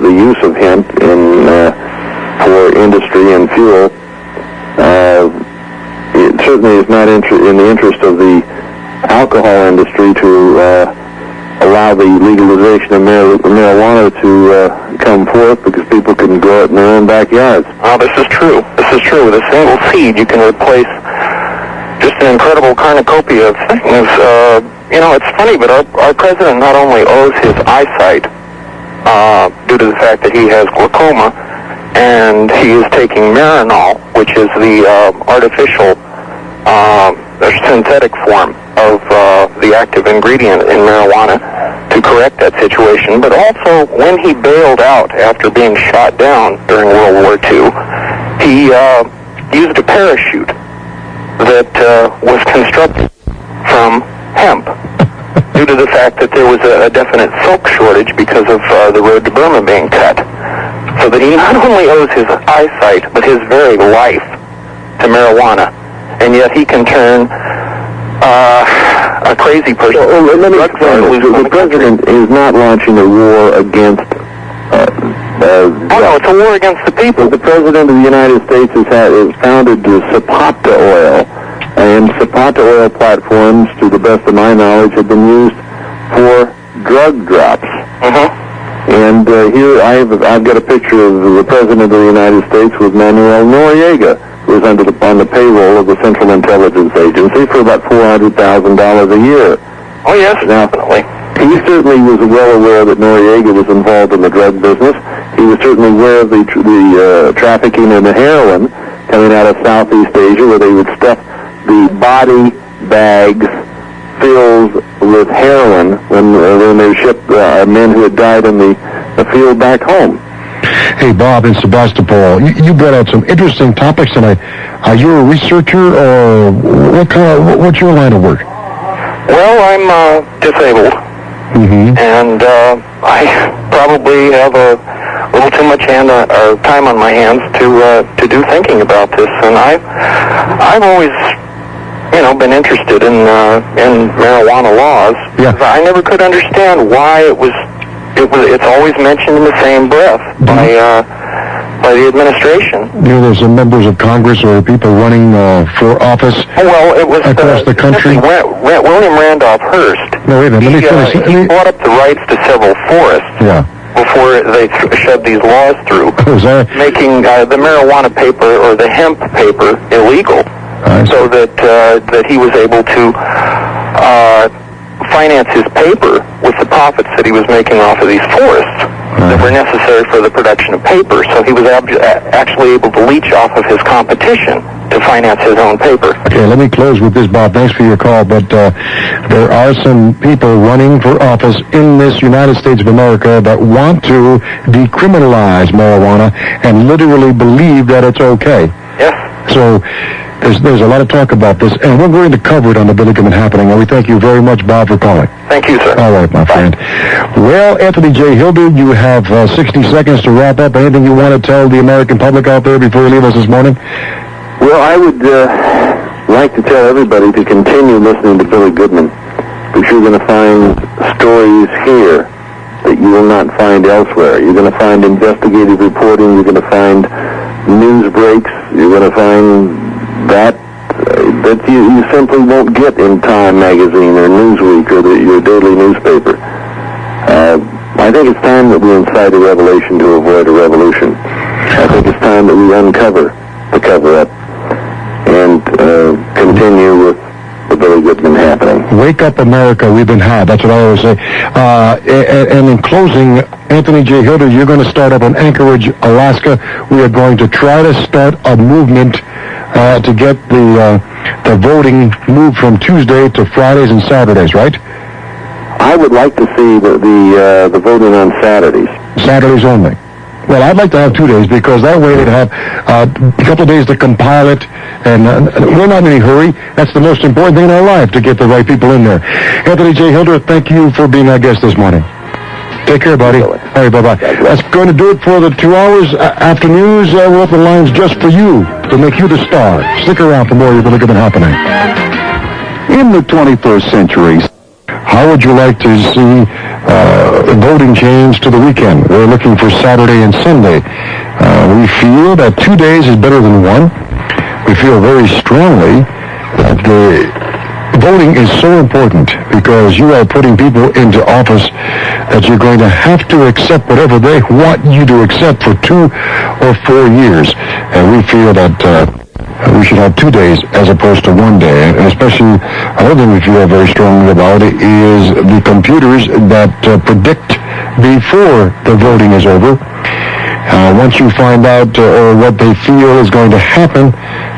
the use of hemp for industry and fuel. It certainly is not in the interest of the alcohol industry to allow the legalization of marijuana to come forth, because people can grow it in their own backyards. This is true. This is true. With a single seed, you can replace just an incredible cornucopia of things. It's funny, but our president not only owes his eyesight due to the fact that he has glaucoma, and he is taking Marinol, which is the artificial synthetic form of the active ingredient in marijuana to correct that situation. But also, when he bailed out after being shot down during World War II, he used a parachute that was constructed from hemp due to the fact that there was a definite silk shortage because of the road to Burma being cut. So that he not only owes his eyesight, but his very life to marijuana. And yet he can turn a crazy person. Let me explain. The president is not launching a war against no, it's a war against the people. The president of the United States has founded the Zapata oil, and Zapata oil platforms, to the best of my knowledge, have been used for drug drops. And here I've got a picture of the president of the United States with Manuel Noriega, who is on the payroll of the Central Intelligence Agency for about $400,000 a year. Oh, yes, now, definitely. He certainly was well aware that Noriega was involved in the drug business. He was certainly aware of the trafficking in the heroin coming out of Southeast Asia, where they would stuff the body bags filled with heroin when they shipped men who had died in the field back home. Hey, Bob in Sebastopol, you brought out some interesting topics tonight. Are you a researcher, or what's your line of work? Well, I'm disabled, and I probably have a little too much time on my hands to do thinking about this. And I've always, been interested in marijuana laws. Yeah. I never could understand why it's always mentioned in the same breath by the administration. There's some members of Congress or people running for office it was across the country. William Randolph Hearst. No, wait a minute. Let me finish. He bought up the rights to several forests. Yeah. Before they shoved these laws through, making the marijuana paper or the hemp paper illegal, so that he was able to finance his paper with the profits that he was making off of these forests that were necessary for the production of paper. So he was actually able to leech off of his competition to finance his own paper. Okay, let me close with this, Bob. Thanks for your call, but there are some people running for office in this United States of America that want to decriminalize marijuana and literally believe that it's okay. Yes. So there's a lot of talk about this, and we're going to cover it on the Billy Goodman Happening, and we thank you very much, Bob, for calling. Thank you, sir. All right, my friend. Well, Anthony J. Hilder, you have 60 seconds to wrap up. Anything you want to tell the American public out there before you leave us this morning? Well, I would like to tell everybody to continue listening to Billy Goodman, because you're going to find stories here that you will not find elsewhere. You're going to find investigative reporting. You're going to find news breaks. You're going to find that you simply won't get in Time magazine or Newsweek or your daily newspaper. I think it's time that we incite a revelation to avoid a revolution. I think it's time that we uncover the cover-up and continue with the Billy Goodman Happening. Wake up, America. We've been had. That's what I always say. And in closing, Anthony J. Hilder, you're going to start up in Anchorage, Alaska. We are going to try to start a movement to get the voting moved from Tuesday to Fridays and Saturdays, right? I would like to see the voting on Saturdays. Saturdays only. Well, I'd like to have 2 days, because that way they'd have a couple of days to compile it, and we're not in any hurry. That's the most important thing in our life, to get the right people in there. Anthony J. Hilder, thank you for being our guest this morning. Take care, buddy. All right, bye-bye. That's going to do it for the 2 hours after news. We'll open the lines just for you, to make you the star. Stick around for more of the Billy Goodman Happening. In the 21st century, how would you like to see voting change to the weekend? We're looking for Saturday and Sunday. We feel that 2 days is better than one. We feel very strongly that the voting is so important, because you are putting people into office that you're going to have to accept whatever they want you to accept for 2 or 4 years. And we feel that we should have 2 days as opposed to 1 day. And especially, another thing we feel very strongly about it is the computers that predict before the voting is over. Once you find out what they feel is going to happen,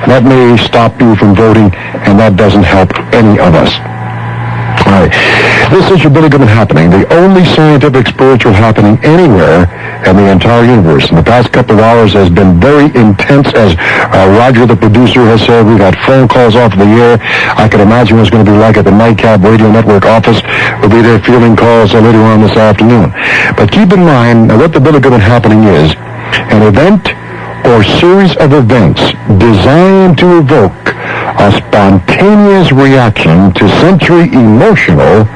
that may stop you from voting, and that doesn't help any of us. All right. This is your Billy Goodman Happening, the only scientific spiritual happening anywhere in the entire universe. And the past couple of hours has been very intense, as Roger, the producer, has said. We got phone calls off the air. I can imagine what it's going to be like at the Nightcap Radio Network office. We'll be there fielding calls later on this afternoon. But keep in mind what the Billy Goodman Happening is: an event or series of events designed to evoke a spontaneous reaction to sensory, emotional,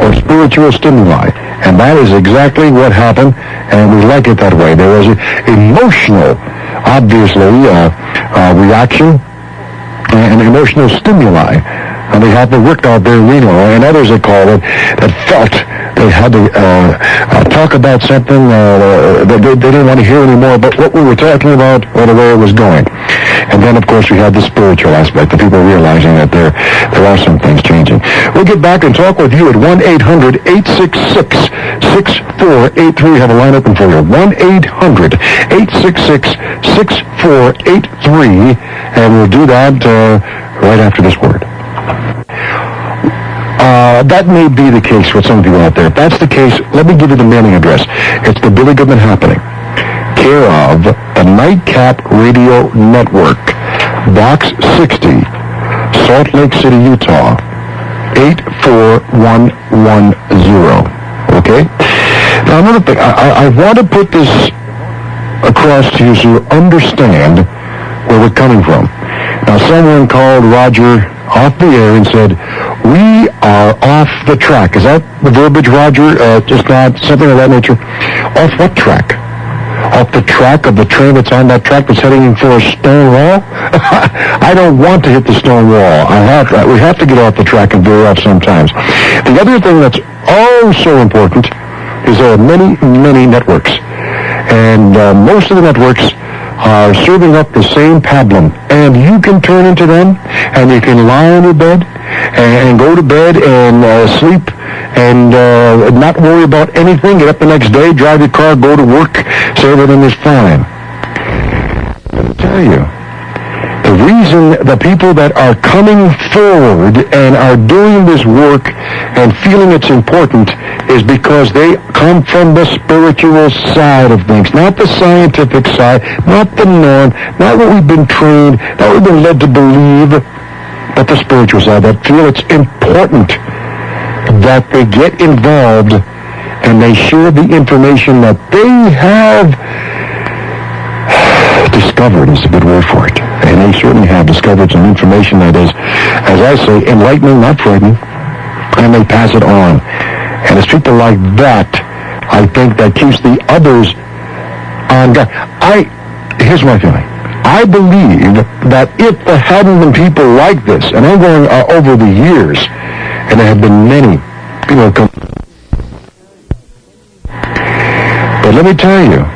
or spiritual stimuli. And that is exactly what happened, and we like it that way. There was an emotional, obviously, reaction and emotional stimuli. And they had to work out there in Reno, and others that called it, that felt they had to talk about something that they didn't want to hear anymore, but what we were talking about or the way it was going. And then, of course, we had the spiritual aspect, the people realizing that there are some things changing. We'll get back and talk with you at 1-800-866-6483. Have a line open for you. 1-800-866-6483. And we'll do that right after this word. That may be the case with some of you out there. If that's the case, let me give you the mailing address. It's the Billy Goodman Happening, care of the Nightcap Radio Network, Box 60, Salt Lake City, Utah, 84110. Okay? Now, another thing, I want to put this across to you so you understand where we're coming from. Now, someone called Roger off the air and said, "We are off the track." Is that the verbiage, Roger? Just not something of that nature? Off what track? Off the track of the train that's on that track that's heading for a stone wall? I don't want to hit the stone wall. We have to get off the track and veer off sometimes. The other thing that's so important is there are many, many networks. And most of the networks are serving up the same pablum, and you can turn into them, and you can lie on your bed and go to bed and sleep and not worry about anything. Get up the next day, drive your car, go to work, say everything is fine. I'll tell you, the reason the people that are coming forward and are doing this work and feeling it's important is because they come from the spiritual side of things, not the scientific side, not the norm, not what we've been trained, not what we've been led to believe, but the spiritual side, that feel it's important that they get involved and they share the information that they have discovered, is a good word for it. And they certainly have discovered some information that is, as I say, enlightening, not frightening, and they pass it on. And it's people like that, I think, that keeps the others on guard. Here's my feeling. I believe that if there hadn't been people like this, and I'm going over the years, and there have been many people come. But let me tell you,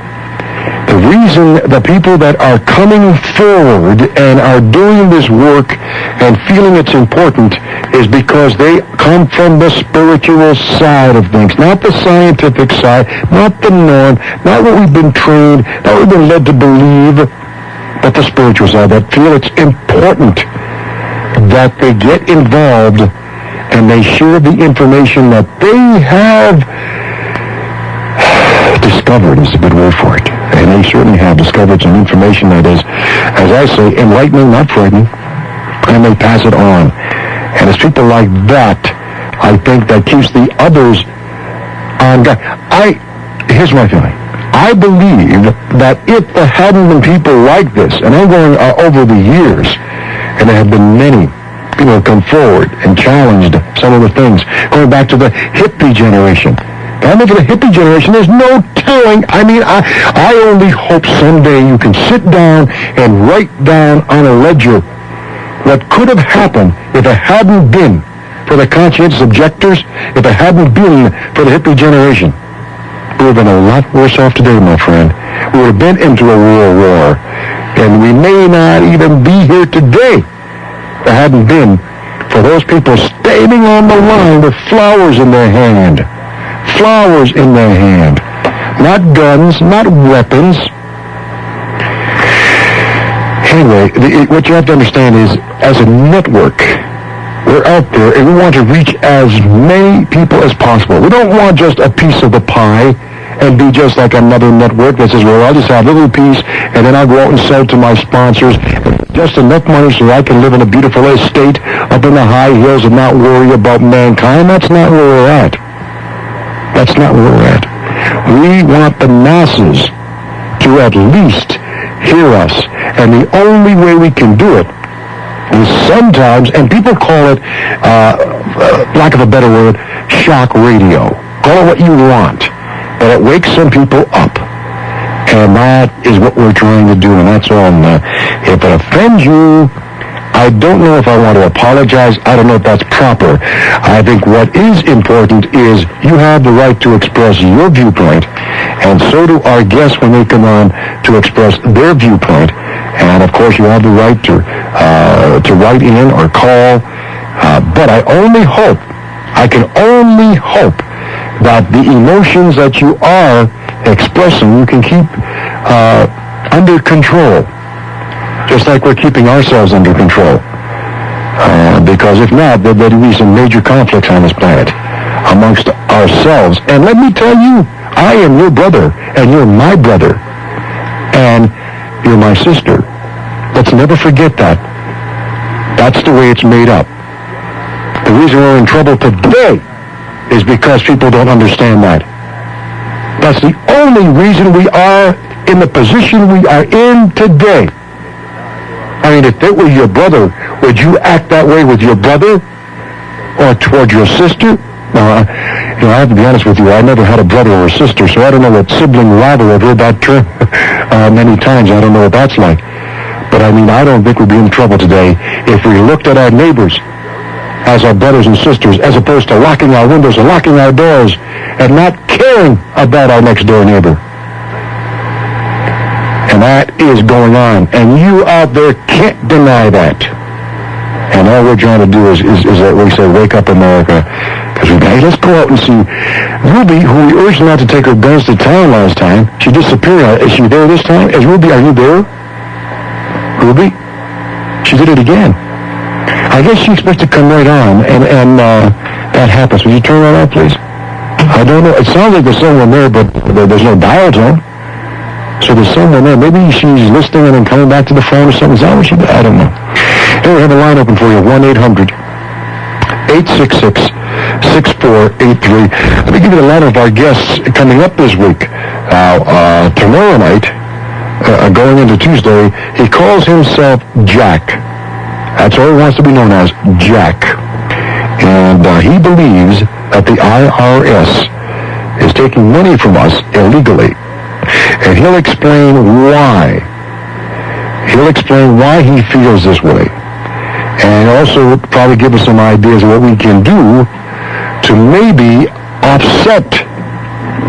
the reason the people that are coming forward and are doing this work and feeling it's important is because they come from the spiritual side of things, not the scientific side, not the norm, not what we've been trained, not what we've been led to believe, but the spiritual side, that feel it's important that they get involved and they share the information that they have discovered, is a good word for it. And they certainly have discovered some information that is, as I say, enlightening, not frightening, and they pass it on. And it's people like that, I think, that keeps the others on guard. Here's my feeling. I believe that if there hadn't been people like this, and I'm going over the years, and there have been many people who have come forward and challenged some of the things, going back to the hippie generation. I know for the hippie generation, there's no telling. I mean, I only hope someday you can sit down and write down on a ledger what could have happened if it hadn't been for the conscientious objectors, if it hadn't been for the hippie generation. We would have been a lot worse off today, my friend. We would have been into a world war. And we may not even be here today if it hadn't been for those people standing on the line with flowers in their hand. Flowers in their hand. Not guns, not weapons. Anyway, what you have to understand is, as a network, We're out there, and we want to reach as many people as possible. We don't want just a piece of the pie and be just like another network that says, well, I'll just have a little piece, and then I'll go out and sell it to my sponsors, just enough money so I can live in a beautiful estate up in the high hills and not worry about mankind. That's not where we're at. That's not where we're at. We want the masses to at least hear us, and the only way we can do it is sometimes, and people call it, lack of a better word, shock radio. Call it what you want, but it wakes some people up, and that is what we're trying to do, and that's all. If it offends you, I don't know if I want to apologize. I don't know if that's proper. I think what is important is you have the right to express your viewpoint, and so do our guests when they come on to express their viewpoint. And of course, you have the right to write in or call. But I can only hope that the emotions that you are expressing, you can keep under control. Just like we're keeping ourselves under control. Because if not, there'd be some major conflicts on this planet amongst ourselves. And let me tell you, I am your brother, and you're my brother, and you're my sister. Let's never forget that. That's the way it's made up. The reason we're in trouble today is because people don't understand that. That's the only reason we are in the position we are in today. I mean, if it were your brother, would you act that way with your brother or toward your sister? I have to be honest with you. I never had a brother or a sister, so I don't know what sibling rivalry. I've heard that term many times. I don't know what that's like. But I mean, I don't think we'd be in trouble today if we looked at our neighbors as our brothers and sisters, as opposed to locking our windows and locking our doors and not caring about our next door neighbor. And that is going on. And you out there can't deny that. And all we're trying to do is that we say, wake up America. Because hey, let's go out and see Ruby, who we urged not to take her guns to town last time. She disappeared. Is she there this time? Ruby, are you there? Ruby? She did it again. I guess she expects to come right on, and that happens. Would you turn that on, please? I don't know. It sounds like there's someone there, but there's no dial tone. So there's someone there. Maybe she's listening and then coming back to the phone or something. Is that what she did? I don't know. Here, we have a line open for you, 1-800-866-6483. Let me give you the line of our guests coming up this week. Tomorrow night, going into Tuesday, he calls himself Jack. That's all he wants to be known as, Jack. And he believes that the IRS is taking money from us illegally. And he'll explain why. He'll explain why he feels this way. And also probably give us some ideas of what we can do to maybe offset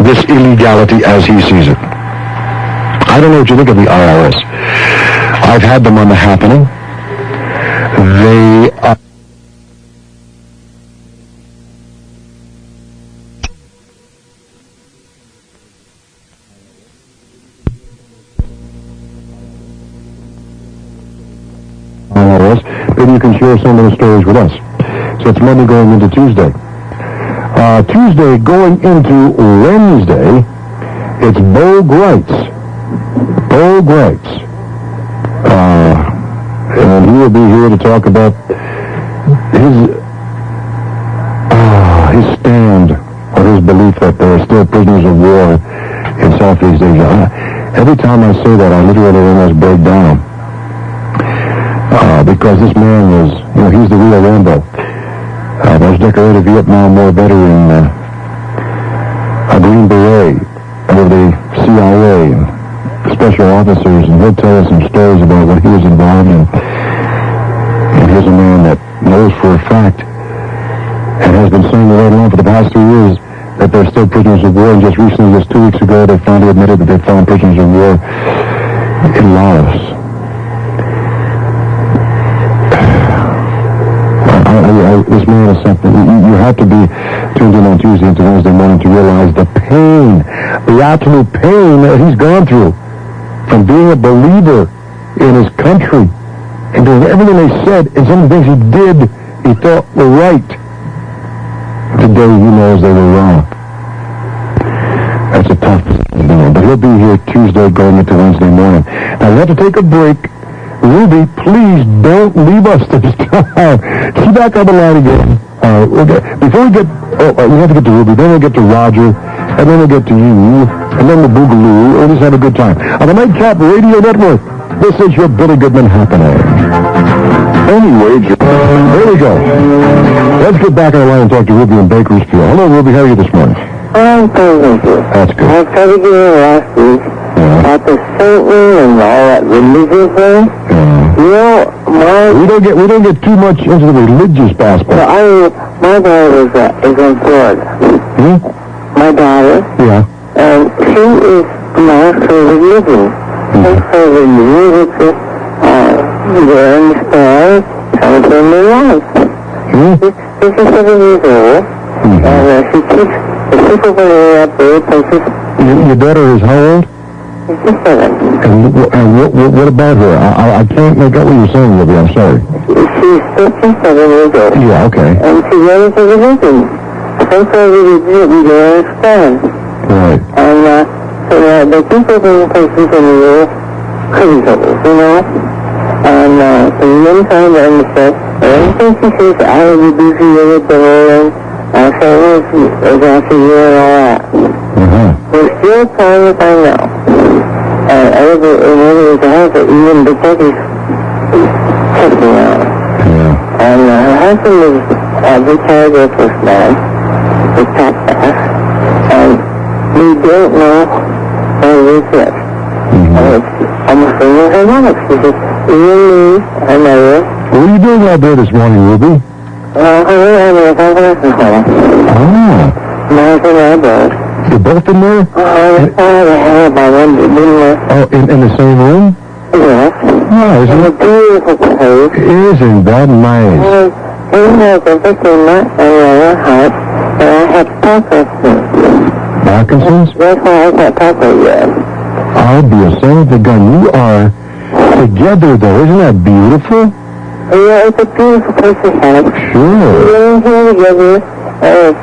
this illegality as he sees it. I don't know what you think of the IRS. I've had them on the happening. They are... Maybe you can share some of the stories with us. So it's Monday going into Tuesday. Tuesday going into Wednesday, it's Bo Greitz. Bo Greitz. And he will be here to talk about his stand or his belief that there are still prisoners of war in Southeast Asia. Every time I say that, I literally almost break down. Because this man was, he's the real Rambo. Most decorated Vietnam War veteran, a Green Beret of the CIA, special officers, and he'll tell us some stories about what he was involved in. And here's a man that knows for a fact, and has been saying right along for the past 3 years, that they're still prisoners of war. And just recently, just 2 weeks ago, they finally admitted that they found prisoners of war in Laos. This man is something. You have to be tuned in on Tuesday into Wednesday morning to realize the pain, the absolute pain that he's gone through from being a believer in his country and doing everything they said and some of the things he did he thought were right. Today he knows they were wrong. That's a tough thing, but he'll be here Tuesday going into Wednesday morning. Now, we have to take a break. Ruby, please don't leave us this time. She's back on the line again. Before we get, we have to get to Ruby, then we'll get to Roger, and then we'll get to you, and then the Boogaloo. We'll just have a good time. On the Nightcap Radio Network, this is your Billy Goodman happening. Anyway, there we go. Let's get back on the line and talk to Ruby in Bakersfield. Hello, Ruby. How are you this morning? I'm fine, thank you. That's good. I tried to get in last week about the Satan and all that religion thing. You know, we don't get too much into the religious aspect. Well, my daughter is in Florida. My daughter. Yeah. And she is not for religion. She's for religion to they're in the stars, trying to turn their lives. She's 57 years old, and she keeps the people when they're up there places. Your daughter is how old? 57. And what about her? I can't make out what you're saying, Ruby. I'm sorry. She's 57 years old. Yeah, okay. And she's ready for religion. Some sort of religion we don't understand. Right. And so the people in places in the world, crazy troubles, you know? And so many times I understand. And everything she says, I will be busy with the devil and so it's after you and all that. We're still trying to find out. And in other words, I have to even detectives check me out. Yeah. And her husband is a retired Air Force man, with Pat Bass, and we don't know what it is yet. And it's almost bringing her life. She says, you and me, I know you. What are you doing out there this morning, Ruby? I'm in a convalescent home. Oh. My husband and I both. You're both in there? In the same room? Yes. Oh, It's a beautiful place. Isn't that nice? He has a victima and a heart, and I have Parkinson's. Parkinson's? That's why I can't talk with you. I'll be a son of a gun. You are together, though. Isn't that beautiful? Yeah, it's a beautiful place to have. Sure. We're here together, and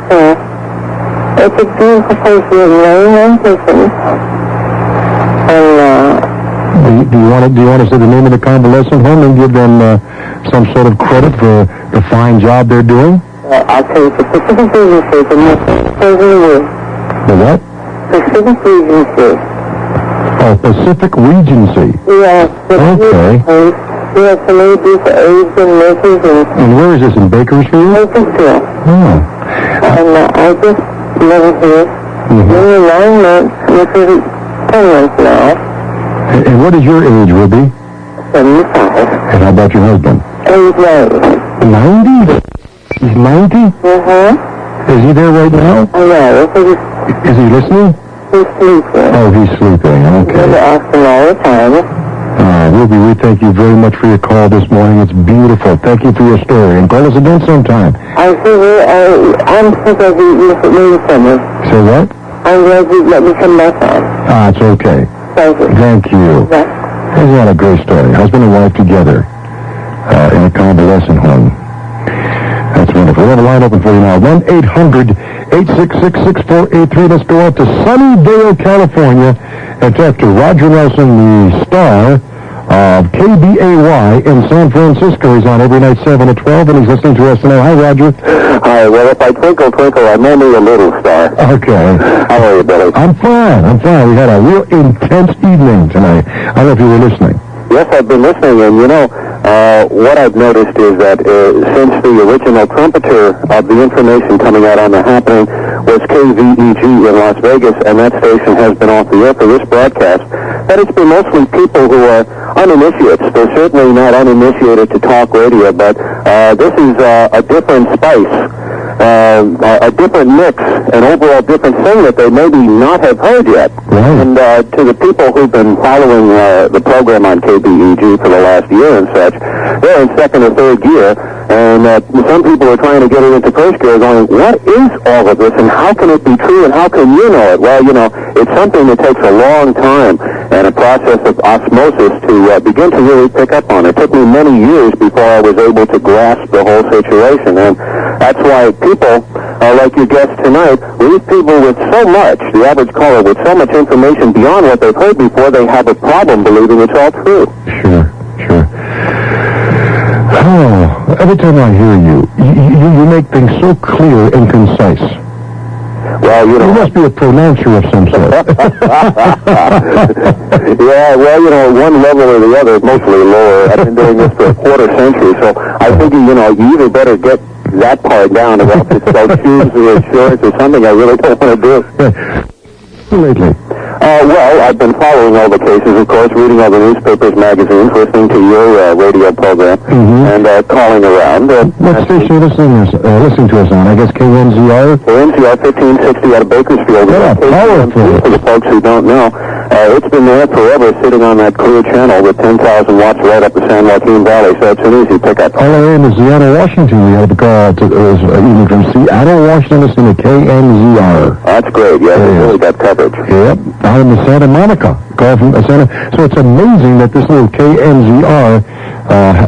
it's a beautiful place with many young people. And, do you want to say the name of the convalescent home and give them some sort of credit for the fine job they're doing? I'll tell you, the Pacific Regency is the most pleasant. The what? Pacific Regency. Oh, Pacific Regency. Yes. Okay. We have so many beautiful aides and nurses and where is this, in Bakersfield? Bakersfield. Oh. And I just live here. Maybe 9 months, which is 10 months now. And what is your age, Ruby? 75. And how about your husband? He's 90. 90? He's 90? Is he there right now? I know. Is he listening? He's sleeping. Oh, he's sleeping. Okay. We ask him all the time. Ruby, we thank you very much for your call this morning. It's beautiful. Thank you for your story. And call us again sometime. I'm so glad you let me come in. Say what? I'm glad you let me come back on. It's okay. Thank you. Thank you. Yeah. Isn't that a great story? Husband and wife together in a convalescent home. That's wonderful. We have a line open for you now. 1-800-866-6483. Let's go out to Sunnydale, California, and talk to Roger Nelson, the star of KBAY in San Francisco. He's on every night 7 to 12, and he's listening to us now. Hi, Roger. Hi. Well, if I twinkle, twinkle, I'm only a little star. Okay. How are you, Billy? I'm fine. We had a real intense evening tonight. I don't know if you were listening. Yes, I've been listening, and what I've noticed is that since the original trumpeter of the information coming out on the happening was KVEG in Las Vegas, and that station has been off the air for this broadcast, that it's been mostly people who are uninitiates. They're certainly not uninitiated to talk radio, but this is a different spice, a different mix, an overall different thing that they maybe not have heard yet. Right. And to the people who've been following the program on KBEG for the last year and such, they're in second or third gear, And some people are trying to get it into first gear going, what is all of this and how can it be true and how can you know it? Well, it's something that takes a long time and a process of osmosis to begin to really pick up on. It took me many years before I was able to grasp the whole situation. And that's why people like your guest tonight, leave people with so much, the average caller, with so much information beyond what they've heard before, they have a problem believing it's all true. Sure. Oh, every time I hear you make things so clear and concise. Well, you must be a pronouncer of some sort. Yeah, well, one level or the other, mostly lower. I've been doing this for a quarter century, so I figure, you either better get that part down or else it's like shoes or insurance or something I really don't want to do. Lately? Well, I've been following all the cases, of course, reading all the newspapers, magazines, listening to your radio program, and calling around. What station are you listening to us on? I guess KNZR? KNZR 1560 out of Bakersfield. Yeah, powerful. For the folks who don't know, it's been there forever, sitting on that clear channel with 10,000 watts right up the San Joaquin Valley, so it's an easy pickup. All the way into Seattle, Washington. We had to call even from Seattle, Washington, listen to KNZR. That's great, yeah, they really got coverage. Yep, out in the Santa Monica. Call from Santa. So it's amazing that this little KNZR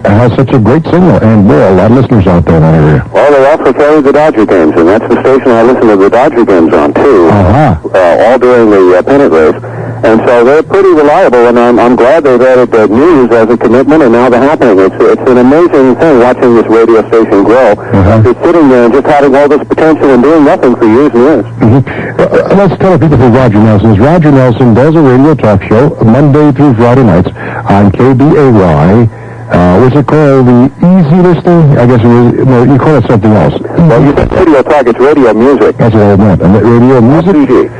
has such a great signal, and boy, a lot of listeners out there in that area. Well, they also carry the Dodger games, and that's the station I listen to the Dodger games on, too, all during the pennant race. And so they're pretty reliable, and I'm glad they've added the news as a commitment, and now they're happening. It's an amazing thing watching this radio station grow. Just sitting there and just having all this potential and doing nothing for years and years. Let's tell people who Roger Nelson is. Roger Nelson does a radio talk show Monday through Friday nights on KBAY. What's it called? The Easy Listening? I guess you call it something else. Well, you said radio talk, it's radio music. That's what I meant. Radio music.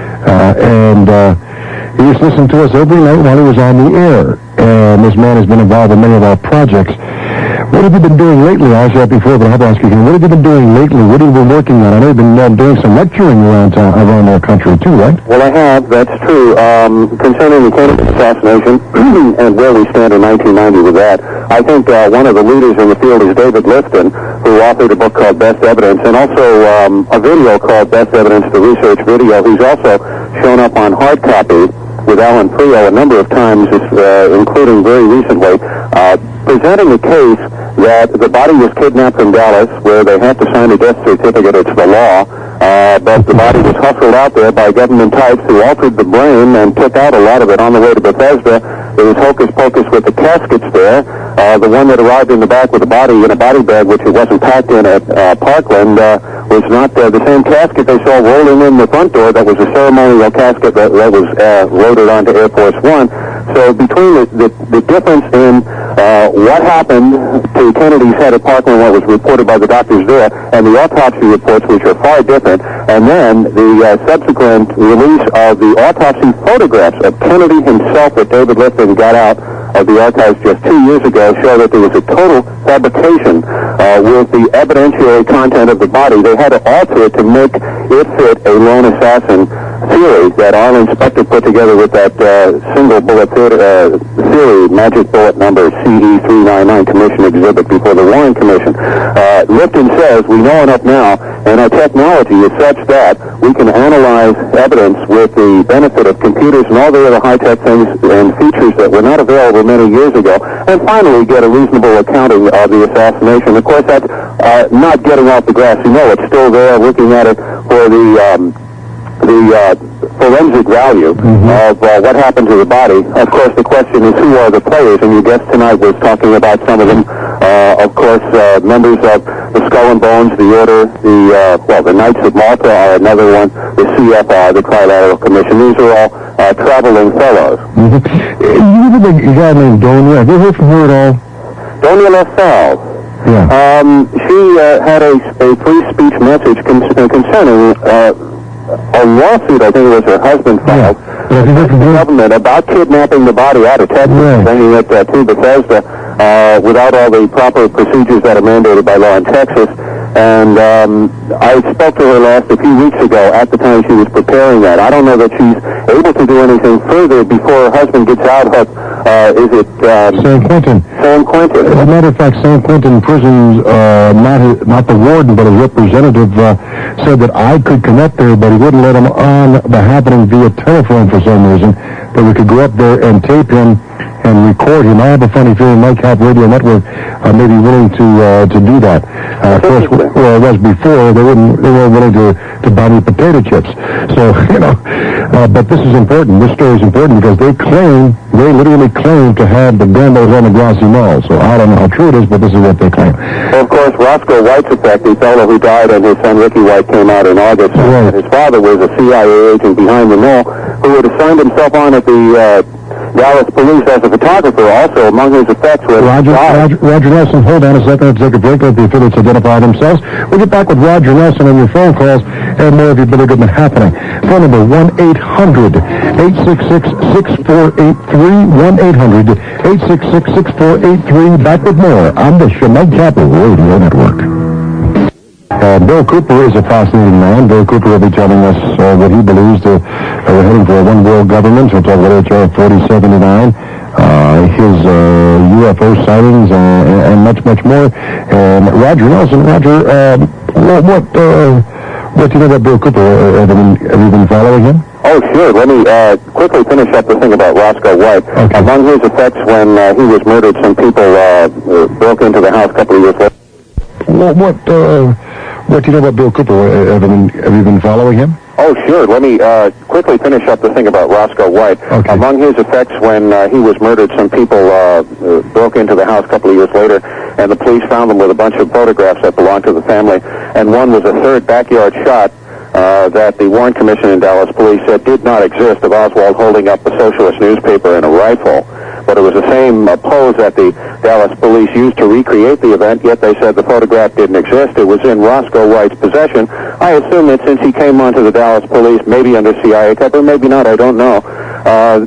He used to listen to us every night while he was on the air. And this man has been involved in many of our projects. What have you been doing lately? I asked you that before, but I'll ask you again. What have you been doing lately? What have you been working on? I know you've been doing some lecturing around our country, too, right? Well, I have. That's true. Concerning the Kennedy assassination and where we stand in 1990 with that, I think one of the leaders in the field is David Lifton, who authored a book called Best Evidence, and also a video called Best Evidence, the Research Video. He's also shown up on hard copy with Alan Frio a number of times, including very recently, presenting the case that the body was kidnapped from Dallas, where they had to sign a death certificate. It's the law. But the body was hustled out there by government types who altered the brain and took out a lot of it on the way to Bethesda. There was hocus pocus with the caskets there. The one that arrived in the back with the body in a body bag, which it wasn't packed in at Parkland, was not the same casket they saw rolling in the front door. That was a ceremonial casket that was loaded onto Air Force One. So between the difference in what happened to Kennedy's head at Parkland, what was reported by the doctors there, and the autopsy reports, which are far different, and then the subsequent release of the autopsy photographs of Kennedy himself that David Lifton got out of the archives just 2 years ago, show that there was a total fabrication with the evidentiary content of the body. They had to alter it to make it fit a lone assassin theory that our inspector put together with that single bullet theory, magic bullet number CE399 Commission Exhibit before the Warren Commission. Lifton says we know enough now, and our technology is such that we can analyze evidence with the benefit of computers and all the other high-tech things and features that were not available many years ago, and finally get a reasonable accounting of the assassination. Of course, that's not getting off the grass. You know, it's still there, looking at it for the forensic value of what happened to the body. Of course, the question is who are the players, and your guest tonight was talking about some of them. Of course, members of the Skull and Bones, the Order, the Knights of Malta are another one, the CFR, the Trilateral Commission. These are all traveling fellows. You remember a guy named Donia? Have you heard from her at all? Donia LaSalle. Yeah. She had a free speech message concerning a lawsuit, I think it was her husband filed, against the government about kidnapping the body out of Texas, bringing it to Bethesda without all the proper procedures that are mandated by law in Texas. And I spoke to her last a few weeks ago at the time she was preparing that. I don't know that she's able to do anything further before her husband gets out of, is it... San Quentin. San Quentin. As a matter of fact, San Quentin Prison's, not the warden, but his representative, said that I could connect there, but he wouldn't let him on the happening via telephone for some reason, that we could go up there and tape him and record him. I have a funny feeling Nightcap Radio Network may be willing to do that. Of course, where it was before, they weren't willing to buy me potato chips. So, but this is important. This story is important because they literally claim to have the gun that was on the grassy knoll. So I don't know how true it is, but this is what they claim. Well, of course, Roscoe White's effect, the fellow who died, and his son Ricky White came out in August. Right. His father was a CIA agent behind the mill who had assigned himself on at the Dallas police as a photographer. Also, among his effects was... Roger Nelson, hold on a second. Let's take a break. Let the affiliates identify themselves. We'll get back with Roger Nelson on your phone calls and more of your Billy Goodman happening. Phone number 1-800-866-6483. 1-800-866-6483. Back with more on the Nightcap Radio Network. Bill Cooper is a fascinating man. Bill Cooper will be telling us what he believes we're heading for a one-world government. We'll talk about H.R. 4079, his UFO sightings, and much, much more. And Roger Nelson. Roger, what do you know about Bill Cooper? Have you been following him? Oh, sure. Let me quickly finish up the thing about Roscoe White. Okay. Among his effects when he was murdered, some people broke into the house a couple of years later. What do you know about Bill Cooper? Have you been following him? Oh, sure. Let me quickly finish up the thing about Roscoe White. Okay. Among his effects when he was murdered, some people broke into the house a couple of years later, and the police found them with a bunch of photographs that belonged to the family, and one was a third backyard shot that the Warren Commission in Dallas police said did not exist, of Oswald holding up a socialist newspaper and a rifle. But it was the same pose that the Dallas police used to recreate the event, yet they said the photograph didn't exist. It was in Roscoe White's possession. I assume that since he came onto the Dallas police, maybe under CIA cover, maybe not, I don't know,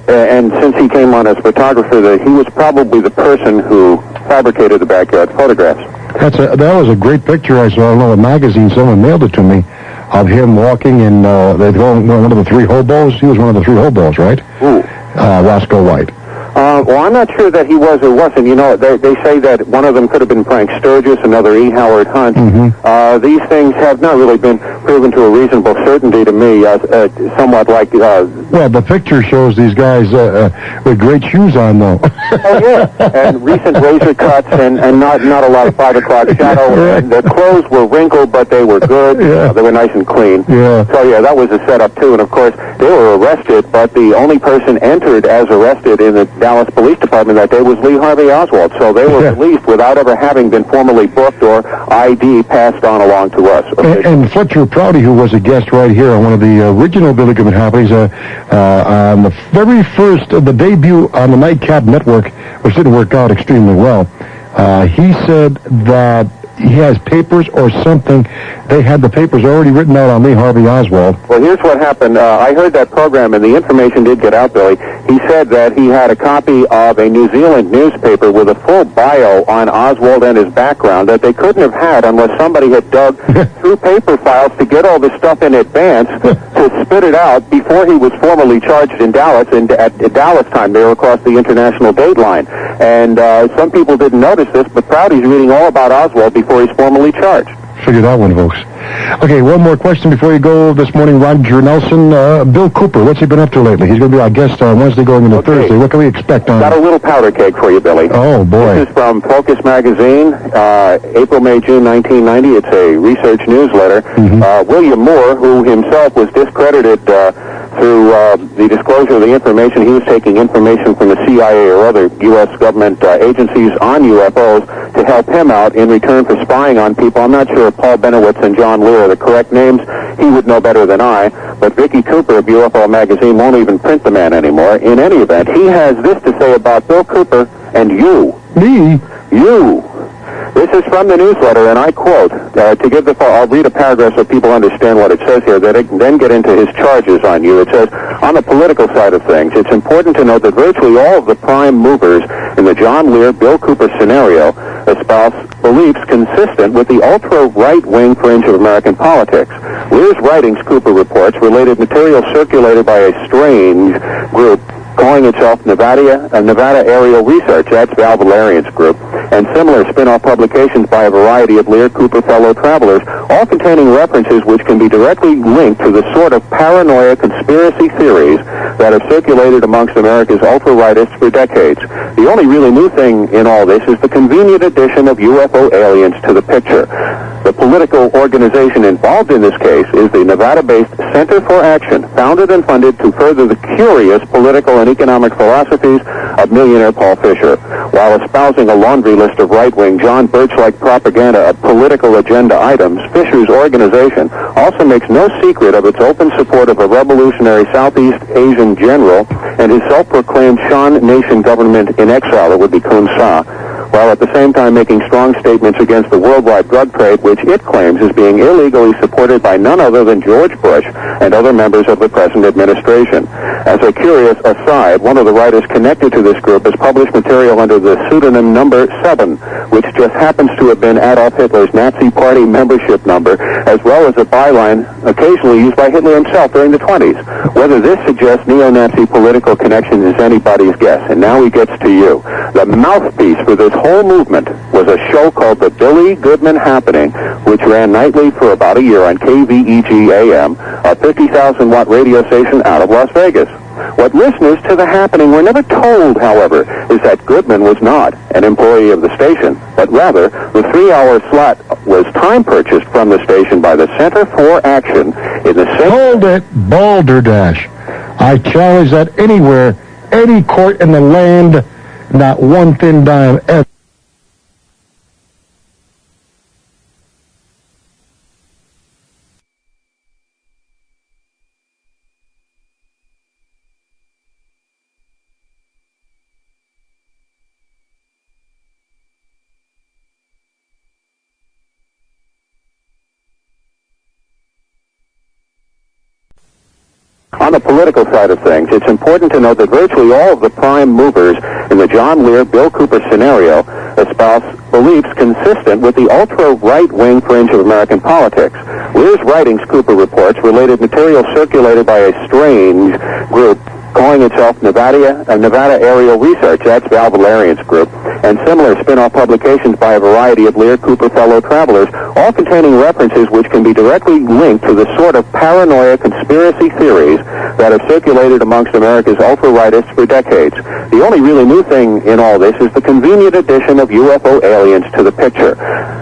and since he came on as photographer, that he was probably the person who fabricated the backyard photographs. That was a great picture I saw in a magazine. Someone mailed it to me, of him walking in, they call him one of the three hobos. He was one of the three hobos, right? Who? Roscoe White. Well, I'm not sure that he was or wasn't. You know, they say that one of them could have been Frank Sturgis, another E. Howard Hunt. Mm-hmm. These things have not really been proven to a reasonable certainty to me, somewhat like... well, the picture shows these guys with great shoes on, though. Oh, yeah, and recent razor cuts and not a lot of 5 o'clock shadow. Yeah. And their clothes were wrinkled, but they were good. Yeah. They were nice and clean. Yeah. So, yeah, that was a setup, too. And, of course, they were arrested, but the only person entered as arrested in the Dallas Police Department that day was Lee Harvey Oswald. So they were released without ever having been formally booked or ID passed on along to us. And Fletcher Prouty, who was a guest right here on one of the original Billy Goodman happenings, on the very first, the debut on the Nightcap Network, which didn't work out extremely well, he said that he has papers or something. They had the papers already written out on Lee Harvey Oswald. Well, here's what happened. I heard that program, and the information did get out, Billy. He said that he had a copy of a New Zealand newspaper with a full bio on Oswald and his background that they couldn't have had unless somebody had dug through paper files to get all this stuff in advance to spit it out before he was formally charged in Dallas. And at Dallas time, they were across the international date line. And some people didn't notice this, but Prouty's reading all about Oswald before he's formally charged. Figure that one, folks. Okay, one more question before you go this morning. Roger Nelson, Bill Cooper, what's he been up to lately? He's going to be our guest on Wednesday going into Thursday. What can we expect on? Got a little powder keg for you, Billy. Oh, boy. This is from Focus Magazine, April, May, June 1990. It's a research newsletter. William Moore, who himself was discredited through the disclosure of the information, he was taking information from the CIA or other U.S. government agencies on UFOs to help him out in return for spying on people. I'm not sure if Paul Benowitz and John Lear are the correct names. He would know better than I. But Vicky Cooper of UFO Magazine won't even print the man anymore. In any event, he has this to say about Bill Cooper and you. Me? You. This is from the newsletter, and I quote, I'll read a paragraph so people understand what it says here, then get into his charges on you. It says, on the political side of things, it's important to note that virtually all of the prime movers in the John Lear, Bill Cooper scenario, espouse beliefs consistent with the ultra-right-wing fringe of American politics. Lear's writings, Cooper reports, related material circulated by a strange group calling itself Nevada Aerial Research, that's Val Valerian's group, and similar spin-off publications by a variety of Lear Cooper fellow travelers, all containing references which can be directly linked to the sort of paranoia conspiracy theories that have circulated amongst America's ultra-rightists for decades. The only really new thing in all this is the convenient addition of UFO aliens to the picture. The political organization involved in this case is the Nevada-based Center for Action, founded and funded to further the curious political and economic philosophies of millionaire Paul Fisher. While espousing a laundry list of right-wing, John Birch-like propaganda of political agenda items, Fisher's organization also makes no secret of its open support of a revolutionary Southeast Asian general and his self-proclaimed Shan Nation government in exile, it would be Kun Sa, while at the same time making strong statements against the worldwide drug trade, which it claims is being illegally supported by none other than George Bush and other members of the present administration. As a curious aside, one of the writers connected to this group has published material under the pseudonym Number 7, which just happens to have been Adolf Hitler's Nazi Party membership number, as well as a byline occasionally used by Hitler himself during the 20s. Whether this suggests neo-Nazi political connections is anybody's guess, and now he gets to you. The mouthpiece for this whole movement was a show called The Billy Goodman Happening, which ran nightly for about a year on KVEG AM, a 50,000-watt radio station out of Las Vegas. What listeners to The Happening were never told, however, is that Goodman was not an employee of the station, but rather the 3-hour slot was time purchased from the station by the Center for Action in the same... Hold it, Balderdash. I challenge that anywhere, any court in the land, not one thin dime ever. On the political side of things, it's important to note that virtually all of the prime movers in the John Lear, Bill Cooper scenario espouse beliefs consistent with the ultra-right-wing fringe of American politics. Lear's writings, Cooper reports, related material circulated by a strange group calling itself Nevada Aerial Research, that's Val Valerian's group, and similar spin-off publications by a variety of Lear Cooper fellow travelers, all containing references which can be directly linked to the sort of paranoia conspiracy theories that have circulated amongst America's ultra-rightists for decades. The only really new thing in all this is the convenient addition of UFO aliens to the picture.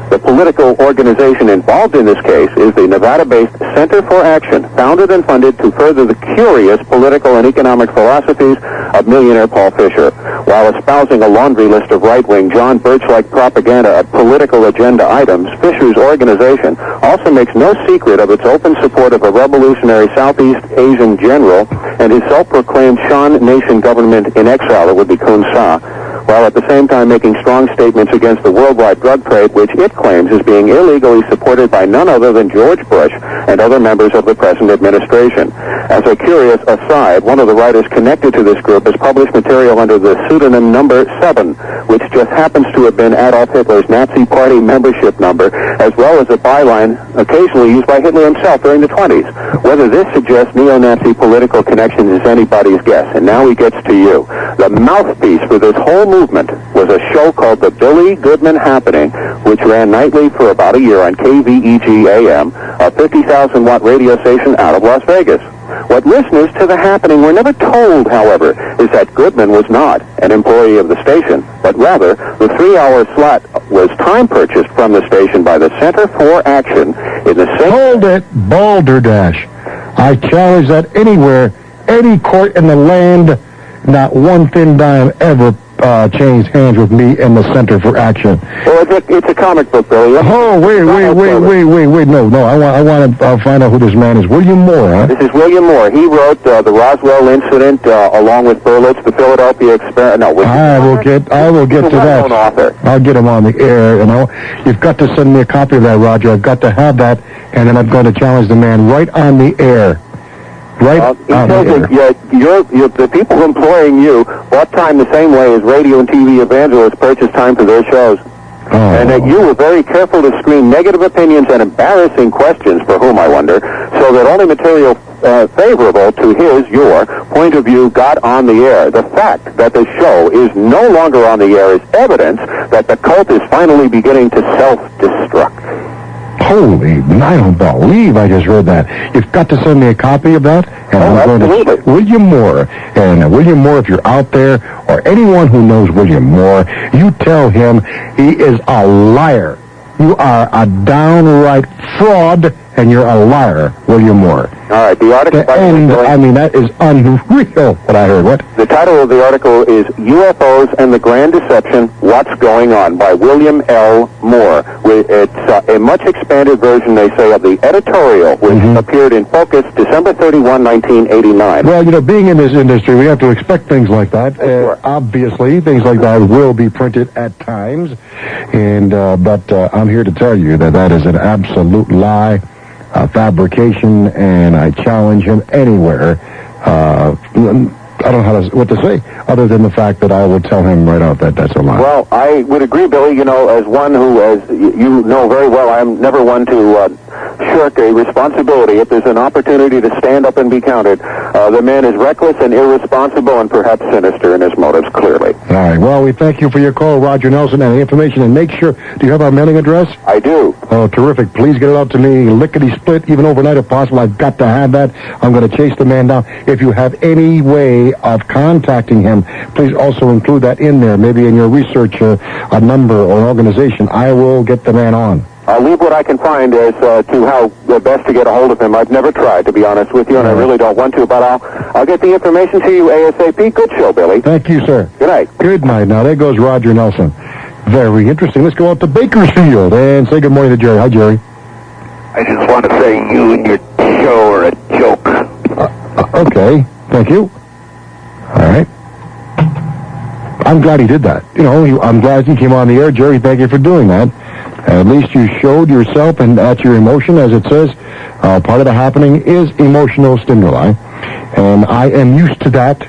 The political organization involved in this case is the Nevada-based Center for Action, founded and funded to further the curious political and economic philosophies of millionaire Paul Fisher. While espousing a laundry list of right-wing, John Birch-like propaganda of political agenda items, Fisher's organization also makes no secret of its open support of a revolutionary Southeast Asian general and his self-proclaimed Shan Nation government in exile, it would be Kun Sa, while at the same time making strong statements against the worldwide drug trade, which it claims is being illegally supported by none other than George Bush and other members of the present administration. As a curious aside, one of the writers connected to this group has published material under the pseudonym Number 7, which just happens to have been Adolf Hitler's Nazi Party membership number, as well as a byline occasionally used by Hitler himself during the 20s. Whether this suggests neo-Nazi political connections is anybody's guess, and now he gets to you. The mouthpiece for this whole movement was a show called The Billy Goodman Happening, which ran nightly for about a year on KVEG AM, a 50,000-watt radio station out of Las Vegas. What listeners to The Happening were never told, however, is that Goodman was not an employee of the station, but rather the 3-hour slot was time purchased from the station by the Center for Action in the same... Hold it, Balderdash. I challenge that anywhere, any court in the land, not one thin dime ever changed hands with me in the Center for Action. Well, it's a comic book, Billy. Oh, wait, no. I want to find out who this man is. William Moore, huh? This is William Moore. He wrote the Roswell incident along with Berlitz, the Philadelphia experiment. No, I will get to that. Author. I'll get him on the air, you know. You've got to send me a copy of that, Roger. I've got to have that, and then I'm going to challenge the man right on the air. Right on the air. The people employing you bought time the same way as radio and TV evangelists purchase time for their shows. and that you were very careful to screen negative opinions and embarrassing questions, for whom I wonder, so that only material favorable to your point of view got on the air. The fact that the show is no longer on the air is evidence that the cult is finally beginning to self-destruct. Holy, I don't believe I just read that. You've got to send me a copy of that. And I'm going to William Moore. And William Moore, if you're out there, or anyone who knows William Moore, you tell him he is a liar. You are a downright fraud, and you're a liar, William Moore. All right, the article... And, I mean, that is unreal, what I heard. What? The title of the article is UFOs and the Grand Deception, What's Going On, by William L. Moore. It's a much expanded version, they say, of the editorial, which appeared in Focus December 31, 1989. Well, you know, being in this industry, we have to expect things like that. Sure. Obviously, things like that will be printed at times. And but I'm here to tell you that that is an absolute lie. Fabrication, and I challenge him anywhere. I don't know what to say, other than the fact that I will tell him right out that that's a lie. Well, I would agree, Billy. You know, as one who, as you know very well, I'm never one to shirk a responsibility. If there's an opportunity to stand up and be counted, the man is reckless and irresponsible and perhaps sinister in his motives, clearly. All right. Well, we thank you for your call, Roger Nelson, and the information. And make sure, do you have our mailing address? I do. Oh, terrific. Please get it out to me, lickety-split, even overnight if possible. I've got to have that. I'm going to chase the man down. If you have any way of contacting him, please also include that in there, maybe in your research, a number or an organization. I will get the man on. I'll leave what I can find as to how best to get a hold of him. I've never tried, to be honest with you, and I really don't want to, but I'll get the information to you ASAP. Good show, Billy. Thank you, sir. Good night. Good night. Now, there goes Roger Nelson. Very interesting. Let's go out to Bakersfield and say good morning to Jerry. Hi, Jerry. I just want to say you and your show are a joke. Okay. Thank you. All right. I'm glad he did that. You know, I'm glad he came on the air. Jerry, thank you for doing that. At least you showed yourself and at your emotion, as it says. Part of the happening is emotional stimuli. And I am used to that,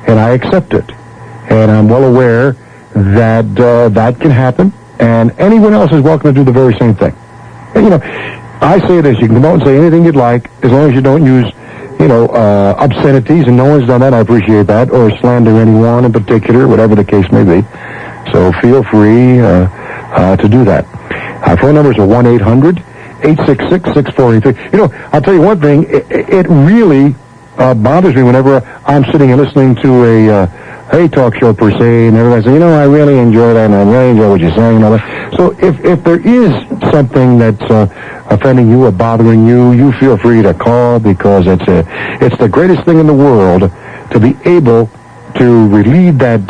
and I accept it. And I'm well aware that that can happen, and anyone else is welcome to do the very same thing. And, you know, I say this, you can come out and say anything you'd like, as long as you don't use, obscenities, and no one's done that, I appreciate that, or slander anyone in particular, whatever the case may be. So feel free to do that. Our phone numbers are 1-800-866-6483. You know, I'll tell you one thing, it really bothers me whenever I'm sitting and listening to a talk show per se, and everybody's saying, I really enjoy that, and I really enjoy what you're saying, and all that. So if there is something that's offending you or bothering you, you feel free to call, because it's the greatest thing in the world to be able to relieve that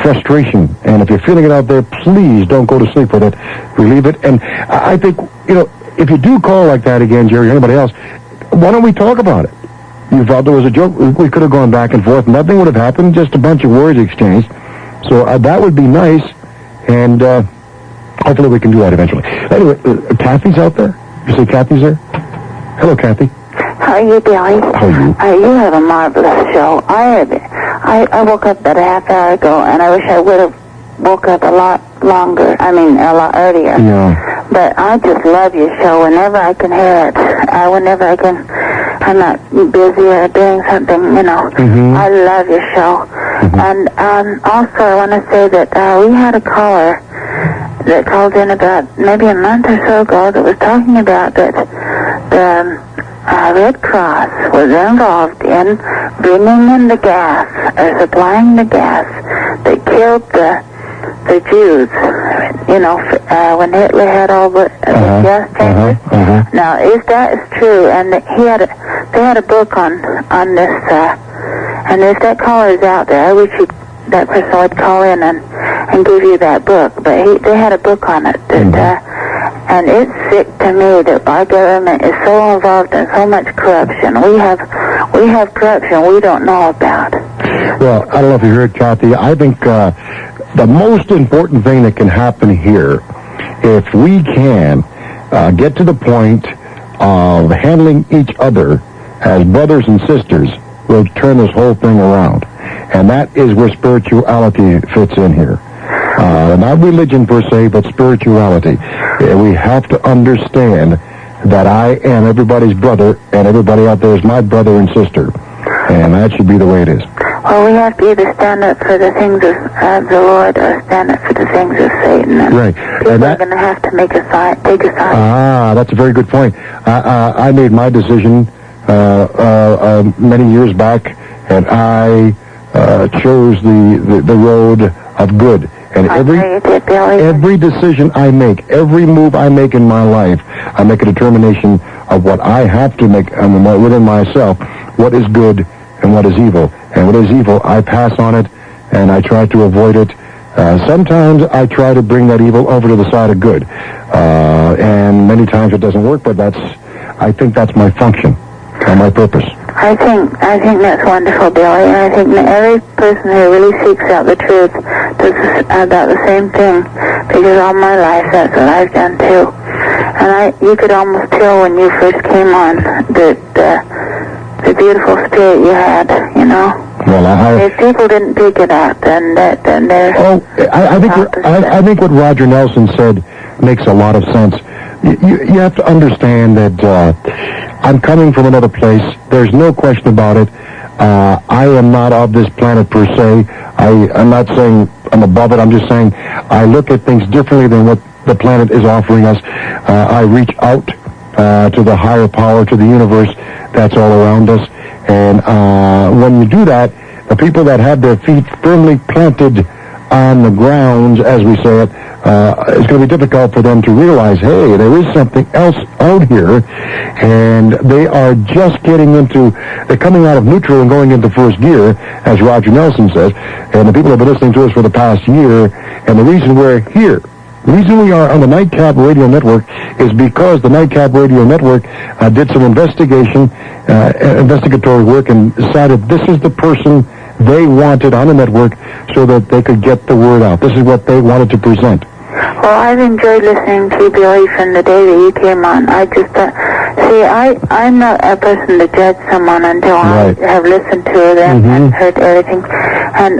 frustration. And if you're feeling it out there, please don't go to sleep with it. Relieve it. And I think, if you do call like that again, Jerry, or anybody else, why don't we talk about it? You thought there was a joke. We could have gone back and forth. Nothing would have happened. Just a bunch of words exchanged. So that would be nice. And hopefully we can do that eventually. Anyway, Kathy's out there? You say Kathy's there? Hello, Kathy. How are you, Billy? How are you? You have a marvelous show. I woke up about a half hour ago, and I wish I would have woke up a lot longer. I mean, a lot earlier. Yeah. But I just love your show whenever I can hear it. Whenever I can, I'm not busy or doing something, I love your show. And also, I want to say that we had a caller that called in about maybe a month or so ago that was talking about that the Red Cross was involved in bringing in the gas, or supplying the gas that killed the Jews, when Hitler had all the gas chambers. Now, if that is true, and they had a book on this, and if that caller is out there, I wish that person would call in and give you that book. But they had a book on it that, and it's sick to me that our government is so involved in so much corruption. We have corruption we don't know about. Well, I don't know if you heard, Kathy. I think the most important thing that can happen here, if we can get to the point of handling each other as brothers and sisters, will turn this whole thing around. And that is where spirituality fits in here. Not religion per se, but spirituality. We have to understand that I am everybody's brother, and everybody out there is my brother and sister. And that should be the way it is. Well, we have to either stand up for the things of the Lord or stand up for the things of Satan. And right. People are going to have to take a side. That's a very good point. I made my decision many years back, and I chose the road of good. And every decision I make, every move I make in my life, I make a determination of what I have to make within myself, what is good and what is evil. And what is evil, I pass on it, and I try to avoid it. Sometimes I try to bring that evil over to the side of good. And many times it doesn't work, but I think that's my function and my purpose. I think that's wonderful, Billy. And I think that every person who really seeks out the truth does about the same thing. Because all my life, that's what I've done too. And you could almost tell when you first came on that the beautiful spirit you had, you know. Well, if people didn't pick it up, then they're... Oh, I think what Roger Nelson said makes a lot of sense. You have to understand that I'm coming from another place. There's no question about it. I am not of this planet per se. I'm not saying I'm above it. I'm just saying I look at things differently than what the planet is offering us. I reach out to the higher power, to the universe that's all around us. And when you do that, the people that have their feet firmly planted on the ground, as we say it, it's going to be difficult for them to realize, hey, there is something else out here, and they are just they're coming out of neutral and going into first gear, as Roger Nelson says, and the people have been listening to us for the past year, and the reason we're here, the reason we are on the Nightcap Radio Network is because the Nightcap Radio Network did some investigatory work and decided this is the person they wanted on the network so that they could get the word out. This is what they wanted to present. Well, I've enjoyed listening to you, Billy, from the day that you came on. I just, I'm not a person to judge someone until I have listened to them and heard everything. And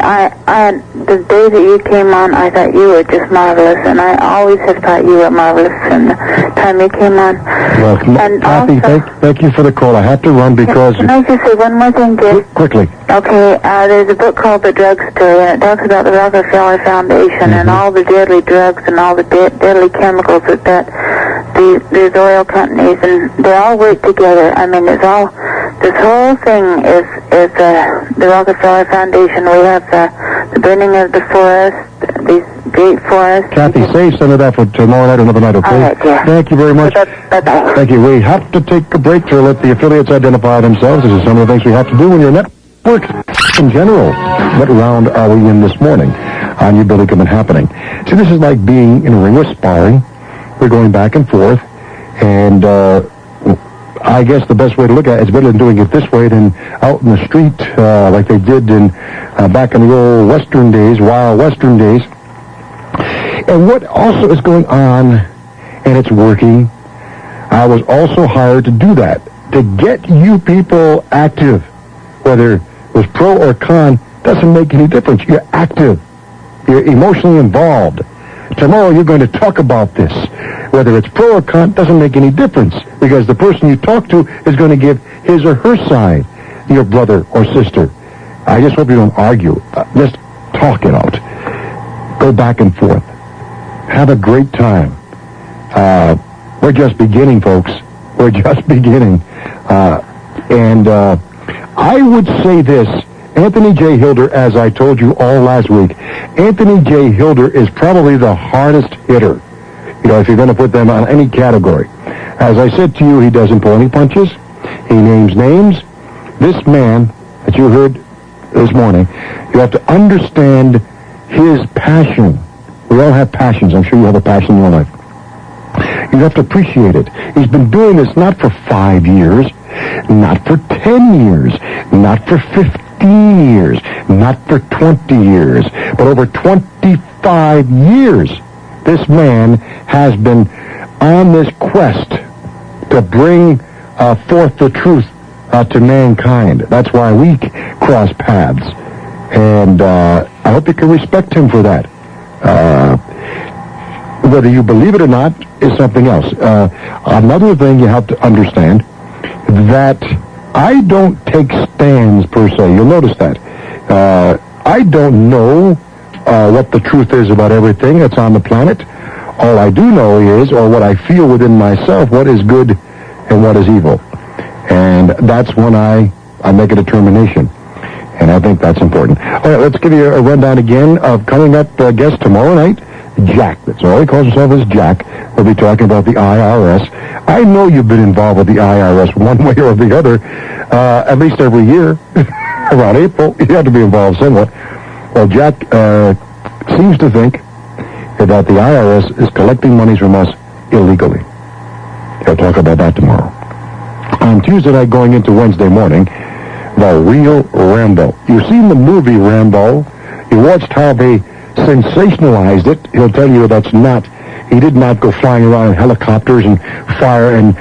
the day that you came on, I thought you were just marvelous, and I always have thought you were marvelous from the time you came on. Well, Kathy, thank you for the call. I have to run because... Can I just say one more thing, Jim? Quickly. Okay, there's a book called The Drug Story, and it talks about the Rockefeller Foundation and all the deadly drugs and all the deadly chemicals that these oil companies, and they all work together. I mean, this whole thing is the Rockefeller Foundation. We have the burning of the forest, these great forests. Kathy, save some of that for tomorrow night or another night, okay? All right, yeah. Thank you very much. Bye-bye. Thank you. We have to take a break to let the affiliates identify themselves. This is some of the things we have to do when you're network in general. What round are we in this morning on your Billy Goodman Happening? See, this is like being in a ring. We're sparring. We're going back and forth. And I guess the best way to look at it is better than doing it this way than out in the street like they did back in the old Western days, wild Western days. And what also is going on, and it's working, I was also hired to do that, to get you people active. Whether it was pro or con, doesn't make any difference. You're active. You're emotionally involved. Tomorrow you're going to talk about this. Whether it's pro or con, doesn't make any difference, because the person you talk to is going to give his or her side, your brother or sister. I just hope you don't argue. Just talk it out. Go back and forth. Have a great time. We're just beginning, folks. We're just beginning. I would say this. Anthony J. Hilder, as I told you all last week, Anthony J. Hilder is probably the hardest hitter. You know, if you're going to put them on any category. As I said to you, he doesn't pull any punches. He names names. This man that you heard this morning, you have to understand his passion. We all have passions. I'm sure you have a passion in your life. You have to appreciate it. He's been doing this not for 5 years, not for 10 years, not for 15 years, not for 20 years, but over 25 years. This man has been on this quest to bring forth the truth to mankind. That's why we cross paths. And I hope you can respect him for that. Whether you believe it or not is something else. Another thing you have to understand, that I don't take stands per se. You'll notice that. I don't know what the truth is about everything that's on the planet. All I do know is, or what I feel within myself, what is good and what is evil. And that's when I make a determination. And I think that's important. All right, let's give you a rundown again of coming up guest tomorrow night, Jack. That's all he calls himself, is Jack. We'll be talking about the IRS. I know you've been involved with the IRS one way or the other, at least every year. Around April, you have to be involved somewhat. Well, Jack seems to think that the IRS is collecting monies from us illegally. He'll talk about that tomorrow. On Tuesday night going into Wednesday morning, the real Rambo. You've seen the movie Rambo. You watched how they sensationalized it. He'll tell you that's not. He did not go flying around in helicopters and fire and